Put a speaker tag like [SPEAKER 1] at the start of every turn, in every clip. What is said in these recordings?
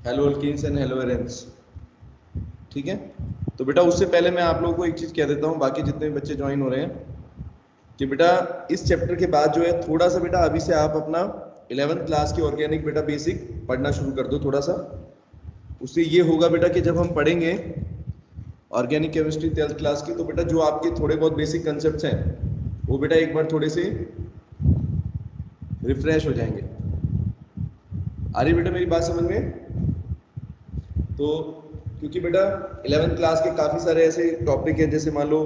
[SPEAKER 1] Hello alkenes and hello arenes. ठीक है, तो बेटा उससे पहले मैं आप लोगों को एक चीज कह देता हूँ, बाकी जितने भी बच्चे ज्वाइन हो रहे हैं, कि बेटा इस चैप्टर के बाद जो है थोड़ा सा बेटा अभी से आप अपना 11th क्लास की ऑर्गेनिक बेटा बेसिक पढ़ना शुरू कर दो थोड़ा सा। उससे ये होगा बेटा कि जब हम पढ़ेंगे ऑर्गेनिक केमिस्ट्री 12th क्लास की, तो बेटा जो आपके थोड़े बहुत बेसिक कंसेप्ट हैं वो बेटा एक बार थोड़े से रिफ्रेश हो जाएंगे। आ रही बेटा मेरी बात समझ में? तो क्योंकि बेटा 11th क्लास के काफ़ी सारे ऐसे टॉपिक हैं, जैसे मान लो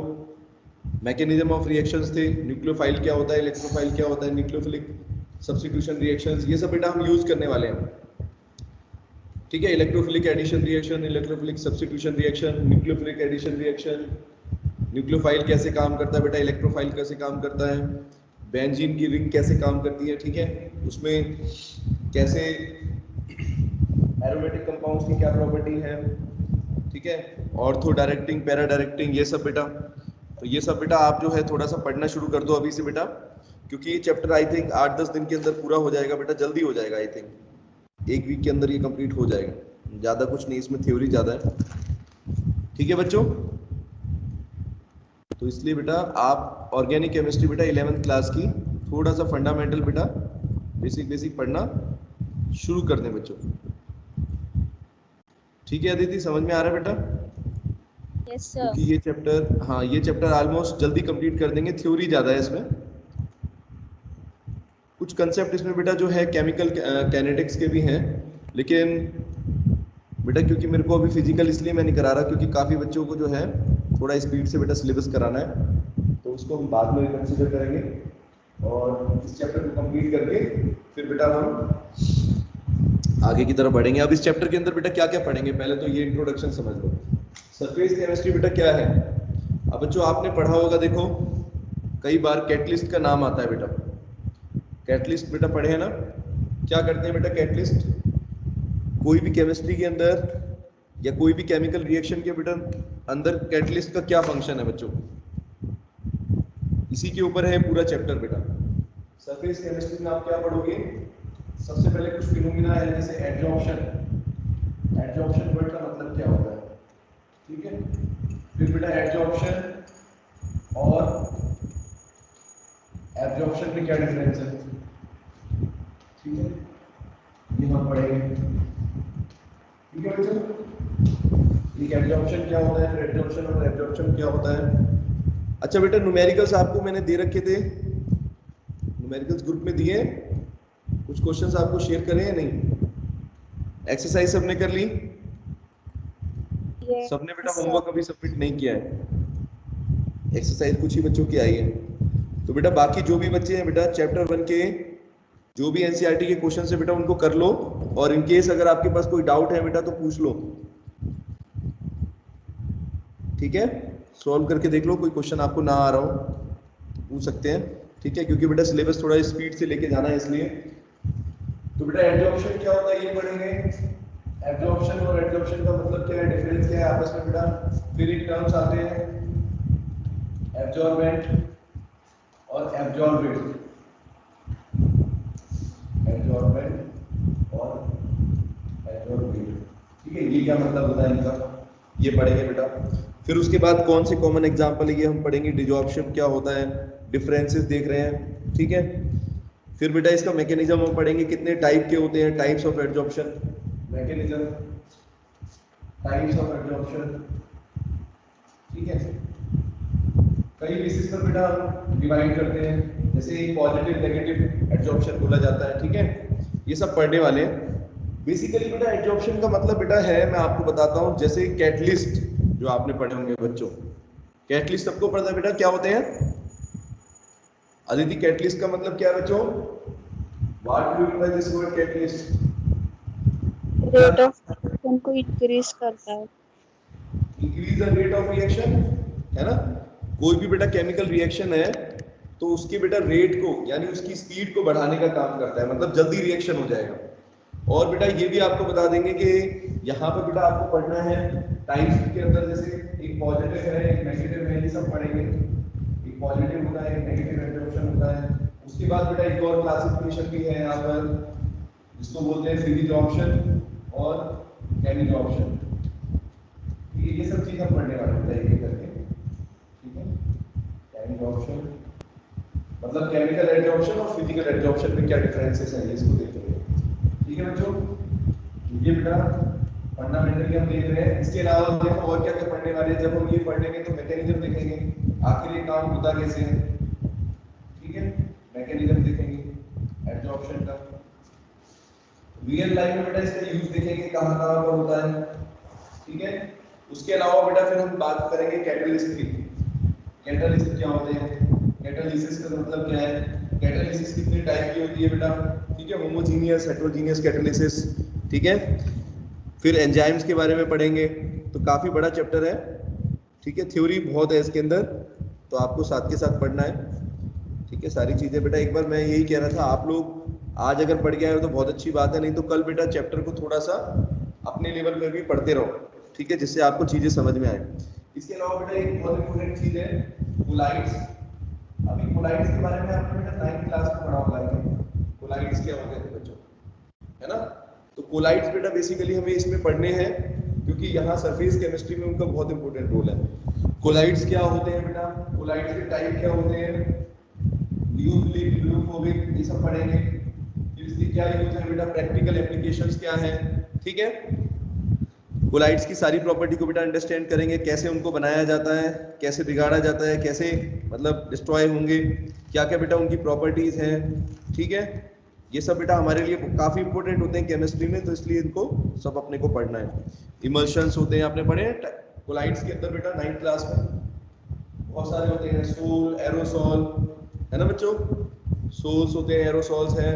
[SPEAKER 1] मैकेनिज्म ऑफ रिएक्शंस थे, न्यूक्लियोफाइल क्या होता है, इलेक्ट्रोफाइल क्या होता है, न्यूक्लियोफिलिक सब्स्टिट्यूशन रिएक्शंस, ये सब बेटा हम यूज करने वाले हैं। ठीक है, electrophilic addition reaction, electrophilic substitution reaction, nucleophilic addition reaction, nucleophile कैसे काम करता है बेटा, इलेक्ट्रोफाइल कैसे काम करता है, बेंजीन की रिंग कैसे काम करती है, ठीक है, उसमें कैसे एरोमेटिक कंपाउंड्स की क्या प्रॉपर्टी है, ठीक है, ऑर्थो डायरेक्टिंग, पैरा डायरेक्टिंग, ये सब बेटा। तो ये सब बेटा आप जो है थोड़ा सा पढ़ना शुरू कर दो अभी से बेटा, क्योंकि ये चैप्टर आई थिंक 8-10 दिन के अंदर पूरा हो जाएगा बेटा, जल्दी हो जाएगा, आई थिंक एक वीक के अंदर ये कंप्लीट हो जाएगा, ज़्यादा कुछ नहीं, इसमें थ्योरी ज़्यादा है। ठीक है बच्चों, तो इसलिए बेटा आप ऑर्गेनिक केमिस्ट्री बेटा 11th क्लास की थोड़ा सा फंडामेंटल बेटा बेसिक बेसिक पढ़ना शुरू कर दें बच्चों। ठीक है अदिति, समझ में आ रहा है बेटा?
[SPEAKER 2] Yes sir.
[SPEAKER 1] क्योंकि ये चैप्टर, हाँ ये चैप्टर ऑलमोस्ट जल्दी कंप्लीट कर देंगे, थ्योरी ज़्यादा है इसमें। कुछ कंसेप्ट इसमें बेटा जो है केमिकल कैनेटिक्स के भी हैं, लेकिन बेटा क्योंकि मेरे को अभी फिजिकल इसलिए मैं नहीं करा रहा क्योंकि काफ़ी बच्चों को जो है थोड़ा स्पीड से बेटा सिलेबस कराना है, तो उसको हम बाद में कंसिडर करेंगे, और इस चैप्टर को कंप्लीट करके फिर बेटा हम आगे की तरफ बढ़ेंगे। अब इस चैप्टर के अंदर बेटा क्या क्या पढ़ेंगे, पहले तो ये इंट्रोडक्शन समझ लो। सरफेस केमिस्ट्री बेटा क्या है? अब बच्चों आपने पढ़ा होगा, देखो कई बार कैटलिस्ट का नाम आता है बेटा, कैटलिस्ट बेटा पढ़े हैं ना? क्या करते हैं बेटा कैटलिस्ट? कोई भी केमिस्ट्री के अंदर या कोई भी केमिकल रिएक्शन के बेटा अंदर कैटलिस्ट का क्या फंक्शन है बच्चों, इसी के ऊपर है पूरा चैप्टर बेटा। सरफेस केमिस्ट्री में आप क्या पढ़ोगे? सबसे पहले कुछ फिनोमिना है, जैसे एडजॉर्प्शन। एडजॉर्प्शन वर्ड का मतलब क्या होता है, ठीक है, फिर बेटा एडजॉर्प्शन और एब्जॉर्प्शन में क्या डिफरेंस है, ठीक है, ये हम पढ़ेंगे। ठीक है बच्चों, एक एब्जॉर्प्शन क्या होता है, फिर एब्जॉर्प्शन और एब्जॉर्प्शन क्या होता है। अच्छा बेटा न्यूमेरिकल्स आपको मैंने दे रखे थे, न्यूमेरिकल्स ग्रुप में दिए, कुछ क्वेश्चंस आपको शेयर करें या नहीं? एक्सरसाइज सबने कर ली? सबने बेटा
[SPEAKER 2] यस सर।
[SPEAKER 1] होमवर्क अभी सबमिट नहीं किया है, एक्सरसाइज कुछ ही बच्चों की आई है। तो बेटा बाकी जो भी बच्चे हैं बेटा चैप्टर 1 के जो भी एनसीईआरटी के क्वेश्चन है बेटा उनको कर लो, और इन केस अगर आपके पास कोई डाउट है बेटा तो पूछ लो, ठीक है, सॉल्व करके देख लो, कोई क्वेश्चन आपको ना आ रहा हो तो पूछ सकते हैं, ठीक है, क्योंकि बेटा सिलेबस थोड़ा स्पीड से लेके जाना है इसलिए। तो बेटा एब्जॉर्प्शन क्या होता है ये पढ़ेंगे, एब्जॉर्प्शन और एब्जॉर्प्शन का मतलब क्या है, डिफरेंस क्या है आपस में बेटा, फिर एक टर्म्स आते हैं एब्जॉर्बेंट और एब्जॉर्बेंट, एब्जॉर्बेंट और एब्जॉर्बेंट, ठीक है, ये क्या मतलब होता है इनका, ये पढ़ेंगे बेटा। फिर उसके बाद कौन से कॉमन एग्जांपल है ये हम पढ़ेंगे, डिजॉर्प्शन क्या होता है, डिफरेंसेस देख रहे हैं, ठीक है। फिर बेटा इसका मैकेनिज्म हम पढ़ेंगे, कितने टाइप के होते हैं, types of absorption, mechanism, types of absorption, ठीक है, कई बेसिस पर बेटा हम डिवाइड करते हैं, जैसे पॉजिटिव नेगेटिव एब्जॉर्प्शन बोला जाता है, ठीक है, ये सब पढ़ने वाले हैं। बेसिकली बेटा एब्जॉर्प्शन का मतलब बेटा है, मैं आपको बताता हूँ, जैसे कैटलिस्ट जो आपने पढ़े होंगे बच्चों, कैटलिस्ट सबको पता है बेटा क्या होते हैं? अदिति कैटलिस्ट का मतलब क्या है बच्चों? What do you mean by this word catalyst?
[SPEAKER 2] Rate of reaction को इंक्रीज करता है।
[SPEAKER 1] Increase the rate of reaction, है ना, कोई भी बेटा केमिकल रिएक्शन है तो उसके बेटा रेट को यानी उसकी स्पीड को बढ़ाने का काम करता है, मतलब जल्दी रिएक्शन हो जाएगा। और बेटा ये भी आपको बता देंगे कि यहाँ पे बेटा आपको पढ़ना है टाइप्स के अंदर, जैसे एक पॉजिटिव है एक नेगेटिव है, ये सब पढ़ेंगे, एक पॉजिटिव होता है एक नेगेटिव एब्जॉर्प्शन होता है। उसके बाद बेटा एक और क्लासिफिकेशन भी है यहाँ पर जिसको बोलते हैं सीरीज ऑप्शन और एडजॉर्प्शन। ये सब चीज हम पढ़ने वाले हैं एक करके, ठीक है। एडजॉर्प्शन मतलब केमिकल एडजॉर्प्शन और फिजिकल एडजॉर्प्शन में क्या डिफरेंसेस हैं, इसको देखेंगे, ठीक है बच्चों। ये बेटा फंडामेंटली हम देख रहे हैं। इसके अलावा देखो और क्या क्या पढ़ने वाले हैं। जब हम ये पढ़ लेंगे तो मैकेनिज्म देखेंगे, आखिर ये काम होता कैसे है, ठीक है। मैकेनिज्म देखेंगे एडजॉर्प्शन का। रियल लाइफ में बेटा इसका यूज देखेंगे कहाँ कहाँ पर होता है, ठीक है। उसके अलावा बेटा फिर हम बात करेंगे कैटलिस्ट की। कैटलिस्ट क्या होते हैं, कैटलिसिस का मतलब क्या है, कैटलिसिस कितने टाइप की होती है बेटा, ठीक है। होमोजीनियस, हेटेरोजीनियस कैटलिसिस, ठीक है। फिर एंजाइम्स के बारे में पढ़ेंगे, तो काफी बड़ा चैप्टर है, ठीक है। थ्योरी बहुत है इसके अंदर, तो आपको साथ के साथ पढ़ना है, ठीक है। सारी चीजें बेटा एक बार मैं यही कह रहा था, आप लोग आज अगर पढ़ गए हो तो बहुत अच्छी बात है, नहीं तो कल बेटा चैप्टर को थोड़ा सा अपने लेवल पे भी पढ़ते रहो, ठीक है, जिससे आपको चीजें समझ में आए। इसके अलावा बेटा एक बहुत इंपॉर्टेंट चीज है कोलाइड्स। अभी कोलाइड्स के बारे में आपने बेटा 9th क्लास में पढ़ा होगा, कोलाइड्स क्या होते हैं बच्चों, है ना। तो कोलाइड्स बेटा बेसिकली हमें इसमें पढ़ने हैं, क्योंकि यहाँ सरफेस केमिस्ट्री में उनका बहुत इंपॉर्टेंट रोल है। कोलाइड्स क्या होते हैं बेटा, कोलाइड्स के टाइप क्या होते हैं, ल्यूफिलिक, ल्यूफोबिक, ये सब पढ़ेंगे। इसकी क्या यूज है बेटा, प्रैक्टिकल एप्लीकेशंस क्या है, ठीक है। कोलाइड्स की सारी प्रॉपर्टी को बेटा अंडरस्टैंड करेंगे, कैसे उनको बनाया जाता है, कैसे बिगाड़ा जाता है, कैसे मतलब डिस्ट्रॉय होंगे, क्या क्या बेटा उनकी प्रॉपर्टीज हैं, ठीक है। ये सब बेटा हमारे लिए काफी इंपॉर्टेंट होते हैं केमिस्ट्री में, तो इसलिए इनको सब अपने को पढ़ना है। इमल्शंस होते हैं, आपने पढ़े कोलाइड्स के अंदर बेटा 9th क्लास में, बहुत सारे होते हैं, सोल, एरोसोल, है ना बच्चों, सोल्स होते हैं, एरोसोल्स हैं,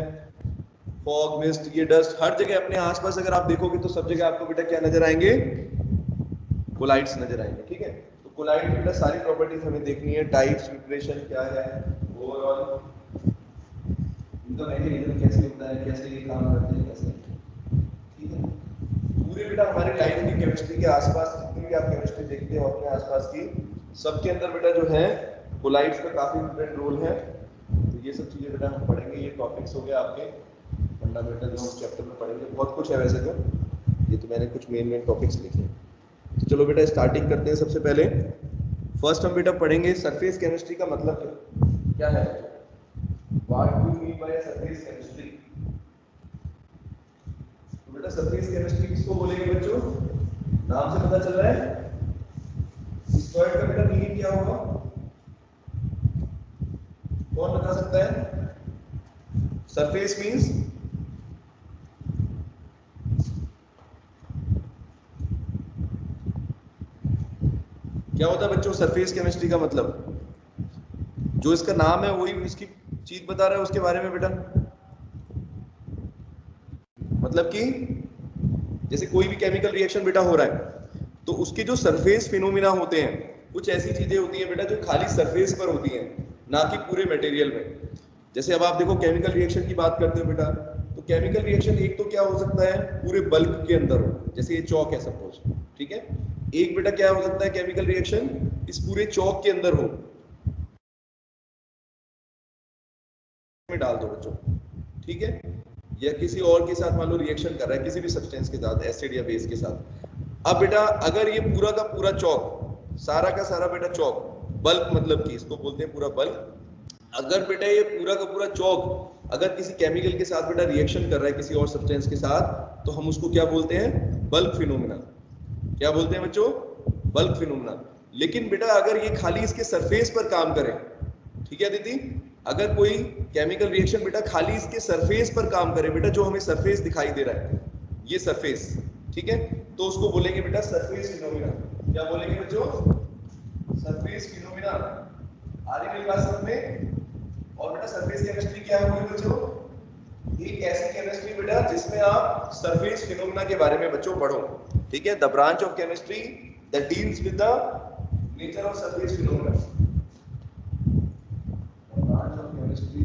[SPEAKER 1] फॉग, मिस्ट, ये डस्ट, हर जगह अपने आसपास अगर आप देखोगे तो सब जगह आपको बेटा क्या नजर आएंगे, कोलाइड्स नजर आएंगे, ठीक है। तो कोलाइड की बेटा सारी प्रॉपर्टीज हमें देखनी है, टाइप्स, प्रिपरेशन क्या है, ओवरऑल इनका मैकेनिज्म कैसे होता है, कैसे ये काम करते हैं, कैसे, ठीक है। पूरे बेटा हमारे लाइफ की केमिस्ट्री के आसपास जितनी भी आप केमिस्ट्री देखते हो अपने आसपास की, सबके अंदर बेटा जो है कोलाइड्स का काफी इंपॉर्टेंट रोल है। तो ये सब चीजें बेटा हम पढ़ेंगे, ये टॉपिक्स हो गए आपके फंडामेंटल जो चैप्टर में पढ़ेंगे, बहुत कुछ है वैसे तो, ये तो मैंने कुछ मेन टॉपिक्स लिखे हैं। तो चलो बेटा स्टार्टिंग करते हैं। सबसे पहले फर्स्ट हम बेटा पढ़ेंगे सरफेस केमिस्ट्री का मतलब क्या है, what do you mean by surface chemistry. तो बेटा सरफेस केमिस्ट्री किसको बोलेंगे बच्चों, नाम से पता चल रहा है, इस वर्ड का बेटा मीनिंग क्या होगा, कौन बता सकता है। सरफेस मींस क्या होता है बच्चों, सरफेस केमिस्ट्री का मतलब, जो इसका नाम है वही इसकी चीज बता रहा है उसके बारे में बेटा। मतलब कि जैसे कोई भी केमिकल रिएक्शन बेटा हो रहा है, तो उसके जो सरफेस फिनोमिना होते हैं, कुछ ऐसी चीजें होती हैं बेटा जो खाली सरफेस पर होती हैं, ना कि पूरे मटेरियल में। जैसे अब आप देखो केमिकल रिएक्शन की बात करते हो बेटा, तो केमिकल रिएक्शन एक तो क्या हो सकता है, पूरे बल्क के अंदर हो, जैसे ये चौक है सपोज, ठीक है। एक बेटा क्या हो सकता है केमिकल रिएक्शन इस पूरे चौक के अंदर हो, में डाल दो बच्चों, ठीक है, या किसी और के साथ मान लो रिएक्शन कर रहा है किसी भी सब्सटेंस के साथ, एसिड या बेस के साथ। अब बेटा अगर ये पूरा का पूरा चौक, सारा का सारा बेटा चौक, बल्क मतलब कि इसको बोलते हैं पूरा बल्क, अगर बेटा ये पूरा का पूरा चौक अगर किसी केमिकल के साथ बेटा रिएक्शन कर रहा है किसी और सब्सटेंस के साथ, तो हम उसको क्या बोलते हैं, बल्क फिनोमेना। क्या बोलते हैं बच्चों, बल्क फिनोमेना। लेकिन बेटा अगर ये खाली इसके सरफेस पर काम करे, ठीक है दीदी, अगर कोई केमिकल रिएक्शन बेटा खाली इसके सरफेस पर काम करे बेटा, जो हमें सरफेस दिखाई दे रहा है, ये सरफेस, ठीक है, तो उसको बोलेंगे बेटा सरफेस फिनोमेना। क्या बोलेंगे बच्चों, सरफेस फिनोमेना। आ रही मेरी बात समझ में। और बेटा सरफेस केमिस्ट्री क्या होगी बच्चों, एक ऐसी केमिस्ट्री बेटा जिसमें आप सरफेस फिनोमेना के बारे में बच्चों पढ़ो, ठीक है। The branch of chemistry that deals with the nature of surface phenomena, branch of chemistry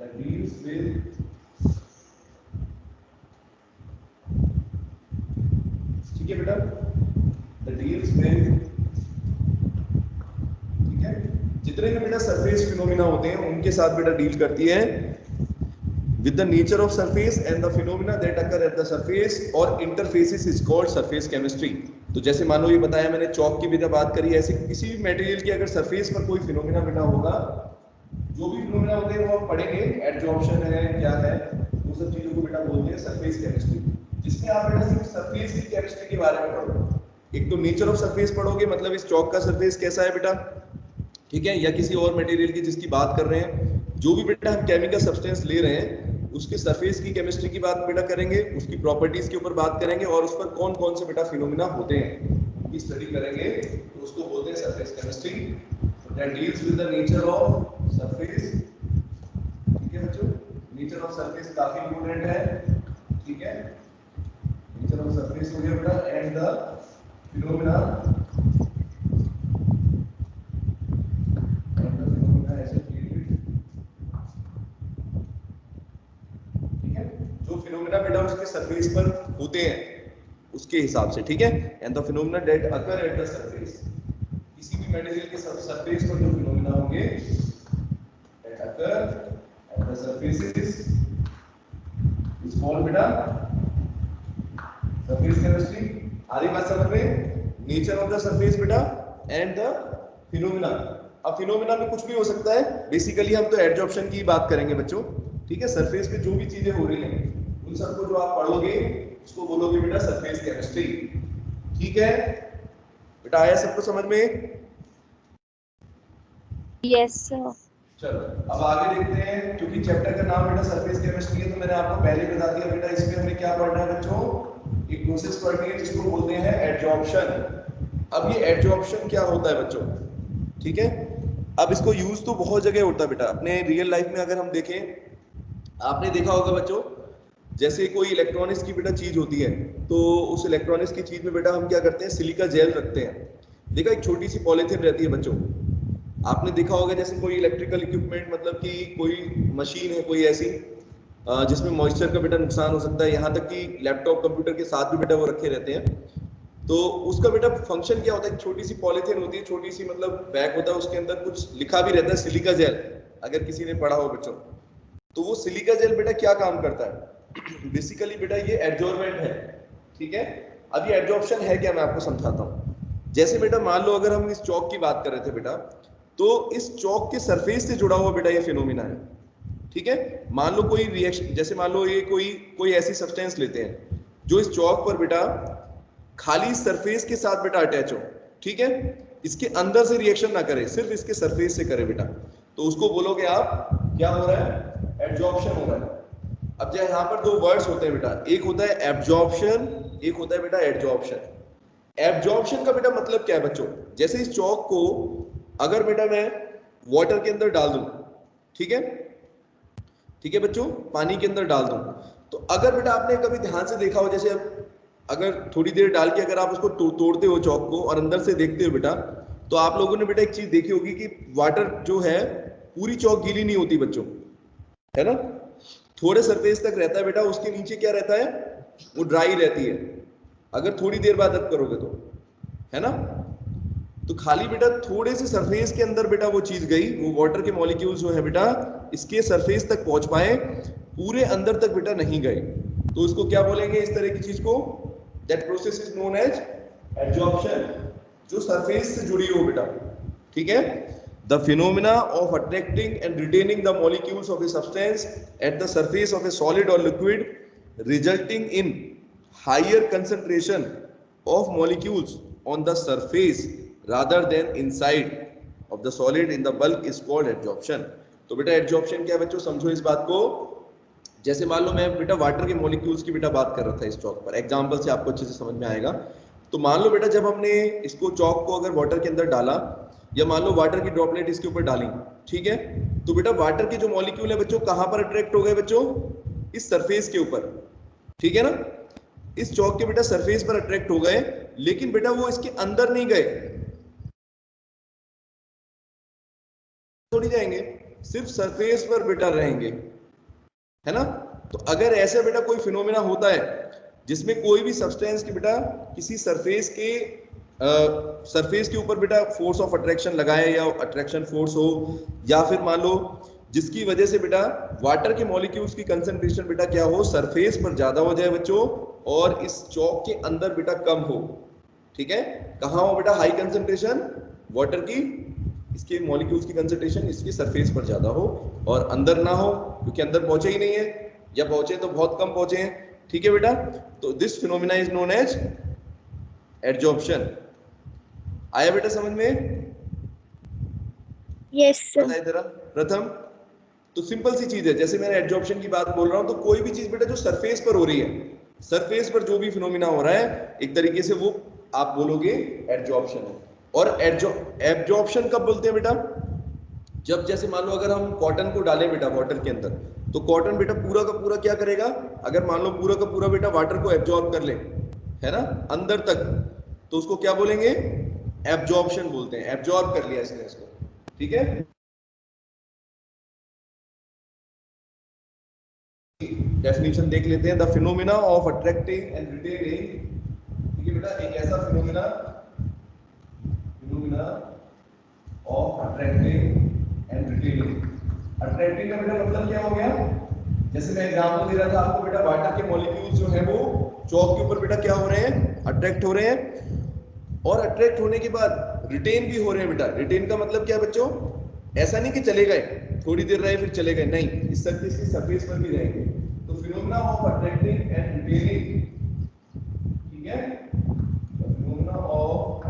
[SPEAKER 1] that deals with, ठीक है बेटा, दैट डील्स विद, ठीक है, जितने भी बेटा सरफेस फिनोमेना होते हैं उनके साथ बेटा डील करती है with the nature of surface and the phenomena that occur at the surface or interfaces is called surface chemistry। तो जैसे मान लो ये बताया मैंने चौक की भी जब बात करी, ऐसे किसी भी मटेरियल की अगर सरफेस पर कोई फिनोमिना बना होगा, जो भी फिनोमिना होते हैं वो हम पढ़ेंगे, एडजॉर्प्शन है क्या है, वो सब चीजों को बेटा बोलते हैं सरफेस केमिस्ट्री, जिसमें आप बेटा सिर्फ सरफेस की केमिस्ट्री के बारे में पढ़ोगे। एक तो नेचर ऑफ सरफेस पढ़ोगे, मतलब इस चौक का सरफेस कैसा है बेटा, ठीक है, या किसी और मटेरियल की जिसकी बात कर रहे हैं, जो भी बेटा हम केमिकल सब्सटेंस ले रहे हैं उसके सरफेस की केमिस्ट्री की बात बेटा करेंगे, उसकी प्रॉपर्टीज के ऊपर बात करेंगे और उस पर कौन कौन से बेटा फिनोमिना होते हैं उनकी स्टडी करेंगे, तो उसको बोलते हैं surface chemistry. That deals with the nature of surface. ठीक है बच्चों, नेचर ऑफ सरफेस काफी इंपॉर्टेंट है, ठीक है, नेचर ऑफ सरफेस हो गया बेटा, एंड द फिनोमिना ऐसे फिनोमेना बेटा उसके सरफेस पर होते हैं उसके हिसाब से, ठीक है, and the phenomena that occur at the surface, किसी भी मटेरियल के सरफेस पर जो फिनोमेना होंगे that occur at the surfaces is called बेटा सरफेस केमिस्ट्री। आ रही बात समझ में, नेचर ऑफ द सरफेस बेटा एंड द फिनोमेना। अब फिनोमेना में कुछ भी हो सकता है, बेसिकली हम तो एडजॉर्प्शन की बात करेंगे बच्चों, ठीक है, सरफेस पे जो भी चीजें हो रही हैं उन सबको जो आप पढ़ोगे उसको बोलोगे बेटा सरफेस केमिस्ट्री। ठीक है बेटा, आया सबको समझ में?
[SPEAKER 2] Yes sir.
[SPEAKER 1] चलो अब आगे देखते हैं, क्योंकि चैप्टर का नाम बेटा सरफेस केमिस्ट्री है तो मैंने आपको पहले बता दिया बेटा इसमें हमें क्या पढ़ना है बच्चों, एक प्रोसेस पढ़नी है जिसको बोलते हैं एडजॉर्प्शन। अब ये एडजॉर्प्शन क्या होता है बच्चों, ठीक है, अब इसको यूज तो बहुत जगह होता है बेटा, अपने रियल लाइफ में अगर हम देखें, आपने देखा होगा बच्चों, जैसे कोई इलेक्ट्रॉनिक्स की बेटा चीज होती है तो उस इलेक्ट्रॉनिक्स की चीज में बेटा हम क्या करते हैं, सिलिका जेल रखते हैं। देखा, एक छोटी सी पॉलीथिन रहती है बच्चों, आपने देखा होगा जैसे कोई इलेक्ट्रिकल इक्विपमेंट, मतलब कि कोई मशीन है कोई ऐसी जिसमें मॉइस्चर का बेटा नुकसान हो सकता है, यहाँ तक कि लैपटॉप कंप्यूटर के साथ भी बेटा वो रखे रहते हैं, तो उसका बेटा फंक्शन क्या होता है, छोटी सी पॉलीथिन होती है, छोटी सी मतलब बैग होता है, उसके अंदर कुछ लिखा भी रहता है सिलिका जेल, अगर किसी ने पढ़ा हो बच्चों, तो वो सिलिका जेल बेटा क्या काम करता है, बेसिकली बेटा ये एडजॉर्बेंट है, ठीक है। अब ये एडजॉर्प्शन है क्या, मैं आपको समझाता हूँ। जैसे बेटा मान लो अगर हम इस चौक की बात कर रहे थे बेटा, तो इस चौक के सरफेस से जुड़ा हुआ बेटा ये फिनोमिना है, ठीक है। मान लो कोई रिएक्शन, जैसे मान लो ये कोई ऐसी सब्सटेंस लेते हैं जो इस चौक पर बेटा खाली सरफेस के साथ बेटा अटैच हो, ठीक है, इसके अंदर से रिएक्शन ना करे, सिर्फ इसके सरफेस से करे बेटा, तो उसको बोलोगे आप क्या हो रहा है, एडजॉर्प्शन हो रहा है। अब जो यहाँ पर दो वर्ड्स होते हैं बेटा, एक होता है एब्जॉर्प्शन, एक होता है बेटा एडजॉर्प्शन। एब्जॉर्प्शन का बेटा मतलब क्या है बच्चों, जैसे इस चौक को अगर बेटा मैं वाटर के अंदर डाल दूं, ठीक है, ठीक है बच्चों, पानी के अंदर डाल दूं, तो अगर बेटा आपने कभी ध्यान से देखा हो, जैसे अगर थोड़ी देर डाल के अगर आप उसको तोड़ते हो चौक को और अंदर से देखते हो बेटा, तो आप लोगों ने बेटा एक चीज देखी होगी कि वाटर जो है पूरी चौक गीली नहीं होती बच्चों, है ना, थोड़े सरफेस तक रहता है बेटा, उसके नीचे क्या रहता है, वो ड्राई रहती है, अगर थोड़ी देर बाद अब करोगे तो, है ना, तो खाली बेटा थोड़े से सरफेस के अंदर बेटा वो चीज गई, वो वाटर के मॉलिक्यूल्स जो है बेटा इसके सरफेस तक पहुंच पाए, पूरे अंदर तक बेटा नहीं गए, तो इसको क्या बोलेंगे इस तरह की चीज को, that process is known as adsorption, जो सरफेस से जुड़ी हो बेटा, ठीक है। The phenomena of attracting and retaining the molecules of a substance at the surface of a solid or liquid, resulting in higher concentration of molecules on the surface rather than inside of the solid in the bulk is called adsorption। तो बेटा adsorption क्या है बच्चों, समझो इस बात को। जैसे मान लो मैं बेटा वाटर के मॉलिक्यूल्स की बेटा बात कर रहा था इस चौक पर, एग्जांपल से आपको अच्छे से समझ में आएगा। तो मान लो बेटा जब हमने इसको चौक को अगर वाटर के अंदर डाला, या मान लो वाटर की ड्रॉपलेट इसके ऊपर डाली, ठीक है, तो बेटा वाटर के जो मॉलिक्यूल है बच्चों कहां पर अट्रैक्ट हो गए बच्चों, इस सरफेस के ऊपर, ठीक है ना, इस चौक के बेटा सरफेस पर अट्रैक्ट हो गए, लेकिन बेटा वो इसके अंदर नहीं गए, थोड़ी जाएंगे, सिर्फ सरफेस पर बेटा रहेंगे, है ना। तो अगर ऐसा बेटा कोई फिनोमेना होता है जिसमें कोई भी सब्सटेंस की बेटा किसी सरफेस के ऊपर बेटा फोर्स ऑफ अट्रैक्शन लगाए, या अट्रैक्शन फोर्स हो, या फिर मान लो जिसकी वजह से बेटा वाटर के मॉलिक्यूल्स की कंसंट्रेशन बेटा क्या हो, सरफेस पर ज्यादा हो जाए बच्चों, और इस चौक के अंदर बेटा कम हो। ठीक है, कहाँ हो बेटा हाई कंसंट्रेशन, वाटर की, इसके मॉलिक्यूल्स की कंसंट्रेशन इसकी सरफेस पर ज्यादा हो, और अंदर ना हो क्योंकि अंदर पहुंचे ही नहीं है, या पहुंचे तो बहुत कम पहुंचे हैं। ठीक है बेटा, तो this phenomena is known as adsorption. आया बेटा समझ में?
[SPEAKER 2] Yes sir.
[SPEAKER 1] बताइए जरा प्रथम। तो सिंपल सी चीज है, जैसे मैंने एडजॉर्प्शन की बात बोल रहा हूं, तो कोई भी चीज बेटा जो सरफेस पर हो रही है, सरफेस पर जो भी फिनोमिना हो रहा है, एक तरीके से वो आप बोलोगे एडजॉर्प्शन है। और एब्जॉर्प्शन कब बोलते हैं बेटा, जब जैसे मान लो अगर हम कॉटन को डालें बेटा वाटर के अंदर, तो कॉटन बेटा पूरा का पूरा क्या करेगा, अगर मान लो पूरा का पूरा बेटा वाटर को एब्जॉर्ब कर ले, है ना, अंदर तक, तो उसको क्या बोलेंगे, एब्जॉर्प्शन बोलते हैं। एब्जॉर्ब कर लिया इसने इसको। ठीक है, डेफिनेशन देख लेते हैं। The phenomena of attracting and retaining, ठीक है बेटा, एक ऐसा phenomena of attracting and retaining. Attracting का बेटा मतलब क्या हो गया, जैसे मैं एग्जांपल दे रहा था आपको बेटा, वाटर के मॉलिक्यूल्स जो है वो चौक के ऊपर बेटा क्या हो रहे हैं, अट्रैक्ट हो रहे हैं, और अट्रैक्ट होने के बाद रिटेन भी हो रहे हैं बेटा। रिटेन का मतलब क्या बच्चों, ऐसा नहीं कि चले गए थोड़ी देर रहे फिर चले गए, नहीं, इस सरफेस की सरफेस पर भी रहेंगे। तो phenomena of attracting and retaining, ठीक है, फिनोमिना ऑफ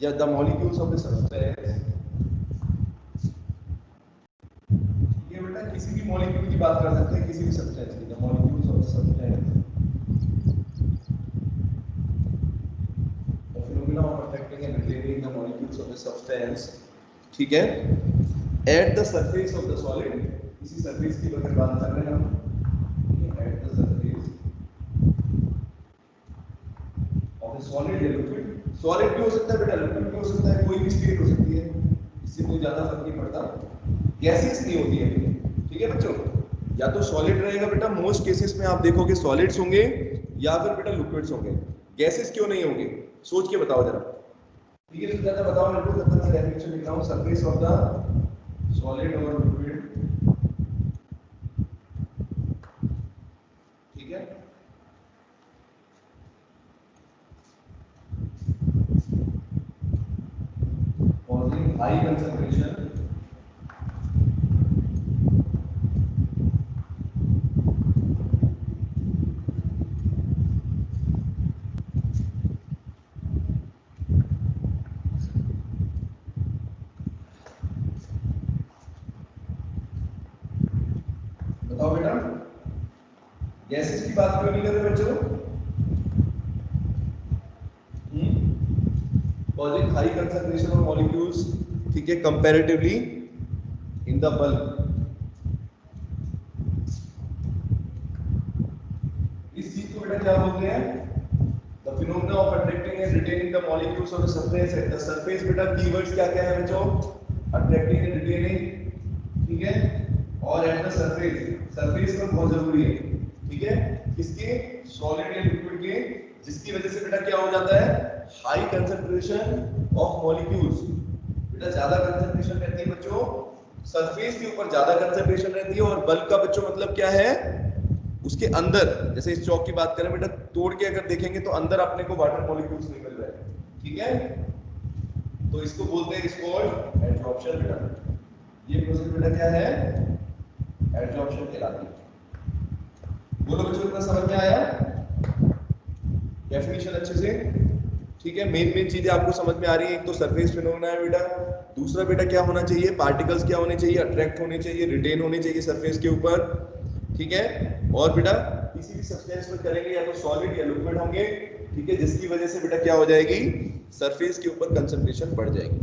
[SPEAKER 1] या the molecules of the substance, ये बेटा किसी भी मॉलिक्यूल की बात कर सकते हैं, किसी भी सब्सटेंस की, the molecules of the substance, the phenomena of attracting and retaining the molecules of the substance, ठीक है, at the surface of the solid, इसी सरफेस की अगर बात कर रहे हैं हम, at the surface of the solid या लिक्विड, सॉलिड भी हो सकता है बेटा, लिक्विड भी हो सकता है, कोई भी स्टेट हो सकती है, इससे कोई ज्यादा फर्क नहीं पड़ता, गैसेस नहीं होती है। ठीक है बच्चों, या तो सॉलिड रहेगा बेटा, मोस्ट केसेस में आप देखोगे सॉलिड्स होंगे, या फिर बेटा लिक्विड्स होंगे। गैसेस क्यों नहीं होंगे, सोच के बताओ जरा। ठीक है, तो बताओ मेरे को, तब तक मैं डेफिनेशन लिख रहा हूं, सरफेस ऑफ द सॉलिड और लिक्विड, ठीक है, causing high concentration बताओ बेटा, गैसेस की बात क्यों नहीं कर रहे बच्चों, causing high concentration of molecules, ठीक है, comparatively in the bulk, इस चीज को बेटा क्या बोलते हैं, the phenomena of attracting and retaining the molecules of the surface at the surface। बेटा कीवर्ड्स क्या क्या है बच्चों, attracting and retaining, ठीक है, और at the surface, सरफेस पर बहुत जरूरी है, ठीक है, किसके, सॉलिड या लिक्विड के, जिसकी वजह से बेटा क्या हो जाता है, हाई कंसंट्रेशन ऑफ मॉलिक्यूल्स, बेटा ज्यादा कंसंट्रेशन रहती है बच्चों, सरफेस के ऊपर ज्यादा कंसंट्रेशन रहती है, और बल्क का बच्चों मतलब क्या है, उसके अंदर, जैसे इस चौक की बात करें बेटा, तोड़ के अगर देखेंगे तो अंदर अपने को वाटर मॉलिक्यूल्स नहीं मिल रहे हैं, ठीक है, तो इसको बोलते हैं, इसको एब्जॉर्प्शन बेटा। ये प्रोसेस बेटा क्या है, एब्जॉर्प्शन कहलाती है। बोलो बच्चों, इतना समझ में आया डेफिनेशन अच्छे से? ठीक है, मेन चीजें आपको समझ में आ रही है। एक तो सरफेस फिनोमेना है बेटा, दूसरा बेटा क्या होना चाहिए, पार्टिकल्स क्या होने चाहिए, अट्रैक्ट होने चाहिए, रिटेन होने चाहिए सरफेस के ऊपर, ठीक है, और बेटा किसी भी सब्सटेंस पर करेंगे या तो सॉलिड या लिक्विड होंगे, ठीक है, जिसकी वजह से बेटा क्या हो जाएगी, सरफेस के ऊपर कंसंट्रेशन बढ़ जाएगी,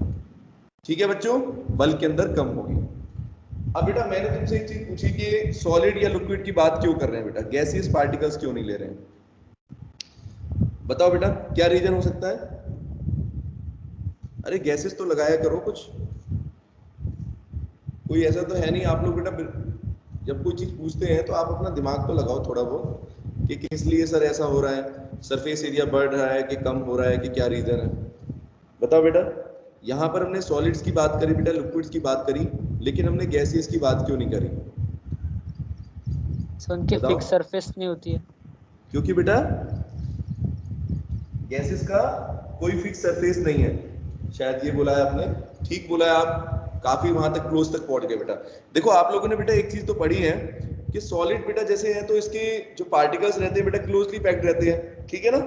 [SPEAKER 1] ठीक है बच्चों, बल्क के अंदर कम होगी। अब बेटा मैंने तुमसे एक चीज पूछी कि सॉलिड या लिक्विड की बात क्यों कर रहे हैं बेटा, गैसियस पार्टिकल्स क्यों नहीं ले रहे हैं, बताओ बेटा क्या रीजन हो सकता है? अरे गैसेस तो लगाया करो कुछ, कोई ऐसा तो है नहीं, आप लोग बेटा जब कोई चीज पूछते हैं तो आप अपना दिमाग तो लगाओ थोड़ा बहुत, कि किस लिए सर ऐसा हो रहा है, सरफेस एरिया बढ़ रहा है कि कम हो रहा है, कि क्या रीजन है, बताओ बेटा। यहाँ पर हमने सॉलिड्स की बात करी बेटा, लिक्विड्स की बात करी, लेकिन हमने गैसेस की बात क्यों नहीं करी?
[SPEAKER 3] सो उनकी
[SPEAKER 1] बताओ।
[SPEAKER 3] फिक्स सरफेस नहीं होती है।
[SPEAKER 1] क्योंकि बेटा गैसेस का कोई फिक्स सरफेस नहीं है। शायद ये बोला है आपने, ठीक बोला है, आप काफी वहां तक क्लोज तक पहुंच गए बेटा। देखो आप लोगों ने बेटा एक चीज तो पढ़ी है कि सॉलिड बेटा जैसे है तो इसके जो पार्टिकल्स रहते हैं बेटा क्लोजली पैक्ड रहते हैं, ठीक है ना?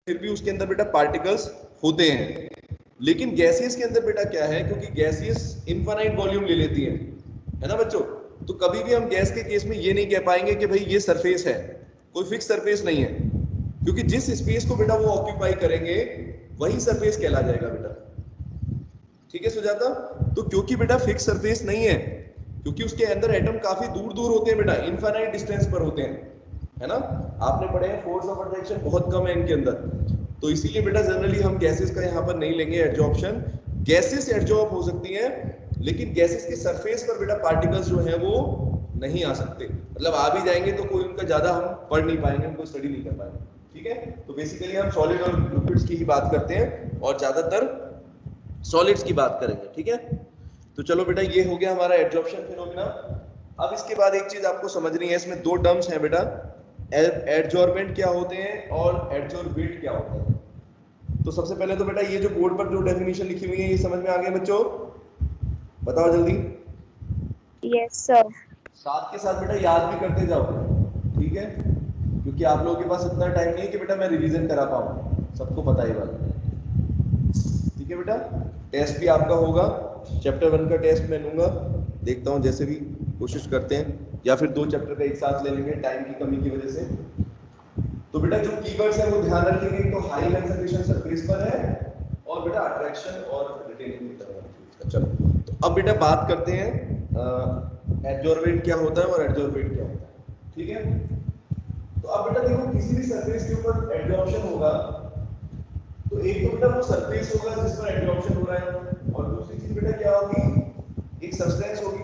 [SPEAKER 1] फिर भी उसके अंदर बेटा पार्टिकल्स होते हैं। लेकिन गैसेस के अंदर बेटा क्या है, क्योंकि गैसेस इनफाइनाइट वॉल्यूम ले लेती हैं, है ना बच्चों? तो कभी भी हम गैस के केस में ये नहीं कह पाएंगे कि भाई ये सरफेस है, कोई फिक्स सरफेस नहीं है, क्योंकि जिस स्पेस को बेटा वो ऑक्यूपाई करेंगे वही सरफेस कहला जाएगा बेटा। ठीक है सुजाता? तो क्योंकि बेटा फिक्स सरफेस नहीं है, क्योंकि उसके अंदर एटम काफी दूर दूर होते हैं बेटा, इनफाइनाइट डिस्टेंस पर होते हैं, है ना? आपने पढ़े हैं फोर्स ऑफ अट्रैक्शन बहुत कम है इनके अंदर, तो इसीलिए बेटा जनरली हम गैसेस का यहाँ पर नहीं लेंगे एडजॉर्प्शन। गैसेस एडजॉर्ब हो सकती हैं, लेकिन गैसेस के सरफेस पर बेटा पार्टिकल्स जो है वो नहीं आ सकते, मतलब आ भी जाएंगे तो कोई उनका ज्यादा हम पढ़ नहीं पाएंगे, उनको स्टडी नहीं कर पाएंगे। ठीक है, तो बेसिकली हम सॉलिड और लिक्विड्स की ही बात करते हैं और ज्यादातर सॉलिड्स की बात करेंगे। ठीक है, तो चलो बेटा ये हो गया हमारा एडजॉर्प्शन फिनोमेना। अब इसके बाद एक चीज आपको समझनी है, इसमें दो टर्म्स हैं बेटा, एडजॉर्बेंट क्या होते हैं और एडजॉर्बेट क्या होते हैं। तो सबसे पहले तो बेटा ये जो बोर्ड पर जो डेफिनेशन लिखी हुई है ये समझ में आ गया बच्चों? बताओ जल्दी।
[SPEAKER 2] Yes sir.
[SPEAKER 1] साथ के साथ बेटा याद भी करते जाओ, ठीक है, क्योंकि आप लोगों के पास इतना टाइम नहीं है कि बेटा मैं रिवीजन करा पाऊँ, सबको पता ही बात। ठीक है बेटा, टेस्ट भी आपका होगा, चैप्टर 1 का टेस्ट मैं लूंगा, देखता हूँ जैसे भी कोशिश करते हैं, या फिर 2 चैप्टर का एक साथ ले लेंगे टाइम की कमी की वजह से। तो बेटा जो कीवर्ड्स है वो ध्यान रखेंगे, तो हाई कंसंट्रेशन सरफेस पर है और बेटा अट्रैक्शन और रिटेनिंग की तरह। चलो तो अब बेटा बात करते हैं एडजॉर्बेंट क्या होता है और एडजॉर्बेट क्या होता है। ठीक है, तो अब बेटा देखो किसी भी सरफेस के ऊपर एडजॉर्प्शन होगा तो एक तो बेटा वो सरफेस होगा जिस पर एडजॉर्प्शन हो रहा है, और दूसरी चीज बेटा क्या होगी, एक सब्सटेंस होगी।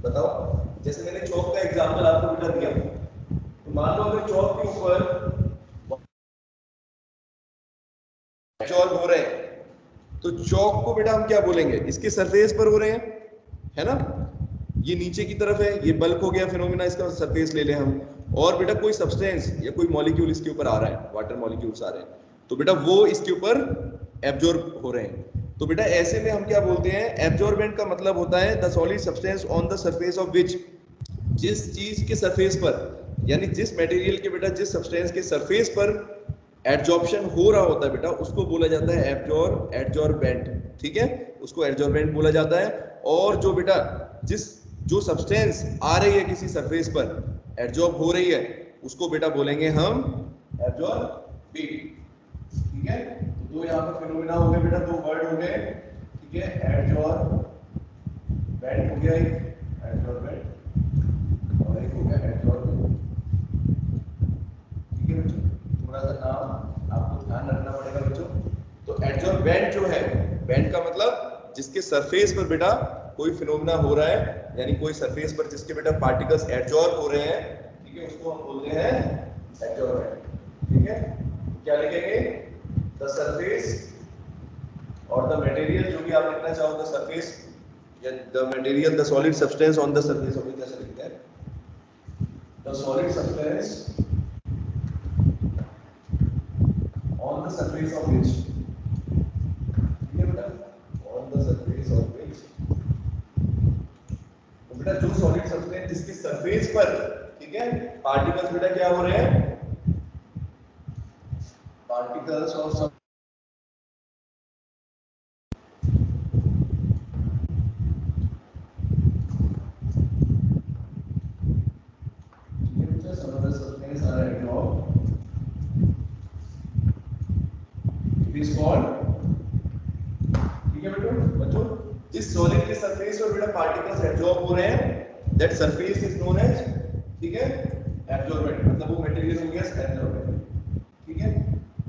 [SPEAKER 1] बताओ, जैसे मैंने चौक का एग्जांपल आपको बेटा दिया, तो मान लो अगर चौक के ऊपर एडजॉर्ब हो रहे हैं तो चौक को बेटा हम क्या बोलेंगे, इसके सरफेस पर हो रहे हैं, है ना? ये नीचे की तरफ है, ये बल्क हो गया फिनोमेना, इसका सरफेस ले लें हम, और बेटा कोई सब्सटेंस या कोई मॉलिक्यूल इसके ऊपर आ रहा है, वाटर मॉलिक्यूल्स आ रहे हैं, तो बेटा वो इसके ऊपर एब्जॉर्ब हो रहे हैं। तो बेटा ऐसे में हम क्या बोलते हैं, एब्जॉर्बेंट का मतलब होता है the solid substance on the surface of which, जिस चीज के सरफेस पर, यानी जिस मटेरियल के बेटा जिस सब्सटेंस के सरफेस पर एडजॉर्प्शन हो रहा होता है बेटा उसको बोला जाता है एडजॉर्बेंट। ठीक है, उसको एडजॉर्बेंट बोला जाता है। और जो बेटा जो सब्सटेंस आ रही है किसी सरफेस पर, एडजॉर्ब हो रही है, उसको बेटा बोलेंगे हम एडजॉर्बेट। ठीक है, तो दो यहाँ पर फिनोमेना हो गए बेटा, दो वर्ड हो गए। ठीक है, एडजॉर्बेंट हो गया एक, एडजॉर्बेंट, और एक हो गया एडजॉर्बेंट। ठीक है बच्चों, थोड़ा सा नाम आपको ध्यान रखना पड़ेगा बच्चों। तो एडजॉर्बेंट जो है, बेंट का मतलब जिसके सरफेस पर बेटा कोई फिनोमेना हो रहा है, यानी कोई सरफेस पर जिसके बेटा पार्टिकल्स एडजॉर्ब हो रहे हैं, ठीक है, उसको हम बोलते हैं एडजॉर्बेंट। ठीक है, क्या लिखेंगे, द सरफेस और द मटेरियल, जो भी आप लिखना चाहो, द सरफेस या the material, the solid substance on the surface of, कैसे लिखते हैं, the solid substance on the surface of which, ठीक है बेटा, on the surface of which, तो बेटा जो सॉलिड सब्सटेंस जिसके सरफेस पर, ठीक है, पार्टिकल्स बेटा क्या हो रहे हैं, पार्टिकल्स और जिस सॉलिड के सरफेस पर बेटा पार्टिकल्स एब्जॉर्ब हो रहे हैं, that surface is known as, ठीक है, एब्जॉर्बेंट, मतलब वो मटेरियल हो गया एब्जॉर्बेंट। ठीक है,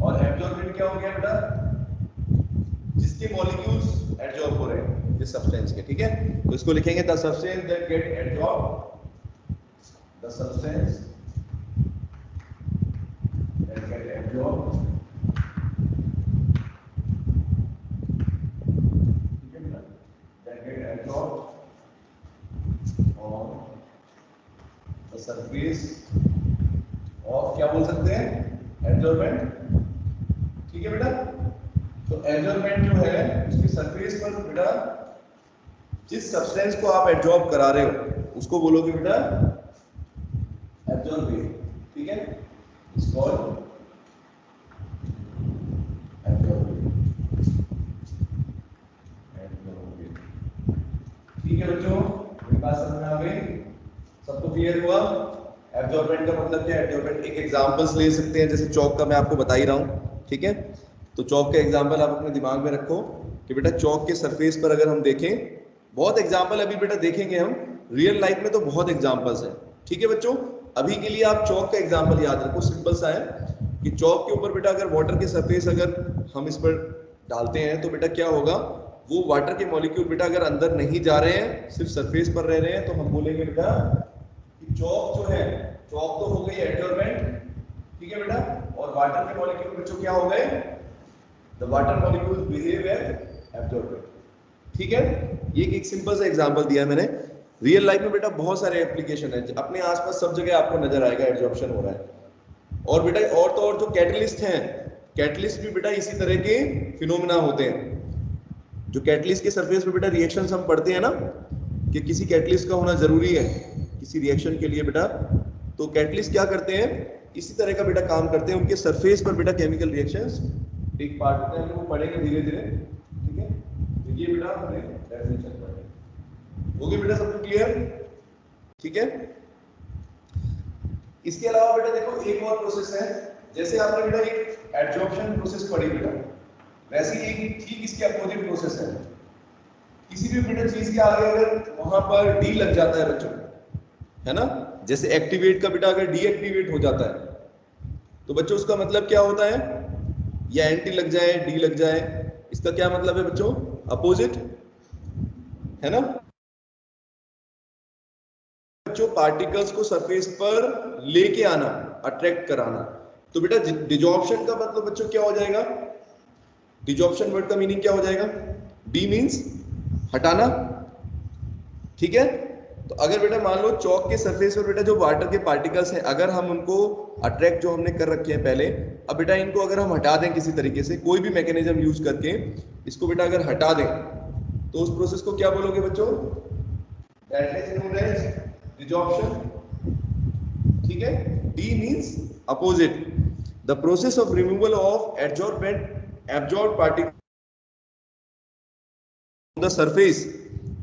[SPEAKER 1] और एब्जॉर्बेंट क्या हो गया बेटा, जिसके मॉलिक्यूल्स एब्जॉर्ब हो रहे हैं जिस सब्सटेंस के। ठीक है, तो इसको लिखेंगे the substance that get absorb the substance that get absorbed, that get absorbed on the surface of, क्या बोल सकते हैं, एब्जॉर्बेंट। ठीक है बेटा, तो एब्जॉर्बेंट जो है उसकी सरफेस पर बेटा जिस सब्सटेंस को आप एब्जॉर्ब करा रहे हो उसको बोलोगे बेटा एब्जॉर्बेंट। ठीक है, इट्स कॉल्ड एब्जॉर्बेंट। ठीक है बच्चों, मेरी बात समझ में आ गई, सबको क्लियर हुआ? एब्जॉर्बेंट का मतलब क्या है? एब्जॉर्बेंट एक एग्जांपल्स ले सकते हैं, जैसे चौक का मैं आपको बता ही रहा हूँ। ठीक है, तो चौक का एग्जांपल आप अपने दिमाग में रखो कि बेटा चौक के सरफेस पर अगर हम देखें, बहुत एग्जांपल अभी बेटा देखेंगे हम, रियल लाइफ में तो बहुत एग्जांपल्स हैं। ठीक है बच्चों, अभी के लिए आप चौक का एग्जांपल याद रखो, सिंपल सा है कि चौक के ऊपर बेटा अगर वाटर के सरफेस अगर हम इस पर डालते हैं तो बेटा क्या होगा, वो वाटर के मॉलिक्यूल बेटा अगर अंदर नहीं जा रहे हैं, सिर्फ सरफेस पर रह रहे हैं, तो हम बोलेंगे बेटा कि चौक जो है, चौक तो हो गई एब्जॉर्बेंट। ठीक है बेटा, और वाटर के मॉलिक्यूल बच्चों क्या हो गए, the water molecules behave as absorbent. ठीक है, ये एक सिंपल सा एग्जांपल दिया मैंने। रियल लाइफ में बेटा बहुत सारे एप्लीकेशन है, अपने आसपास सब जगह आपको नजर आएगा एब्जॉर्प्शन हो रहा है। और बेटा और तो और जो कैटलिस्ट हैं, कैटलिस्ट भी बेटा इसी तरह के फिनोमेना होते हैं। जो कैटलिस्ट के सरफेस पे बेटा रिएक्शंस हम पढ़ते हैं ना, कि किसी कैटलिस्ट का होना जरूरी है किसी रिएक्शन के लिए बेटा, तो कैटलिस्ट क्या करते हैं, इसी तरह का बेटा काम करते हैं, उनके सरफेस पर बेटा केमिकल रिएक्शंस एक पार्ट होता है, हम लोग पढ़ेंगे धीरे धीरे। ठीक है, तो ये बेटा हमने डेफिनेशन पढ़े, हो गया बेटा सबको क्लियर? ठीक है, इसके अलावा बेटा देखो एक और प्रोसेस है, जैसे आपने बेटा एक एब्जॉर्प्शन प्रोसेस पढ़ी बेटा, वैसे ही एक ठीक इसके अपोजिट प्रोसेस है। किसी भी बेटा चीज के आगे अगर वहां पर डी लग जाता है बच्चों, है ना, जैसे एक्टिवेट का बेटा अगर डीएक्टिवेट हो जाता है तो बच्चों उसका मतलब क्या होता है, या एंटी लग जाए डी लग जाए, इसका क्या मतलब है बच्चों, अपोजिट, है ना बच्चों, पार्टिकल्स को सरफेस पर लेके आना, अट्रैक्ट कराना। तो बेटा डिजॉर्प्शन का मतलब बच्चों क्या हो जाएगा, डिजॉर्प्शन वर्ड का मीनिंग क्या हो जाएगा, डी मींस हटाना। ठीक है, तो अगर बेटा मान लो चौक के सरफेस पर बेटा जो वाटर के पार्टिकल्स हैं, अगर हम उनको अट्रैक्ट जो हमने कर रखे हैं पहले, अब बेटा इनको अगर हम हटा दें किसी तरीके से, कोई भी मैकेनिज्म यूज करके इसको बेटा अगर हटा दें, तो उस प्रोसेस को क्या बोलोगे बच्चों, that is known as desorption. ठीक है, de means opposite, the process of removal of absorbed particle the surface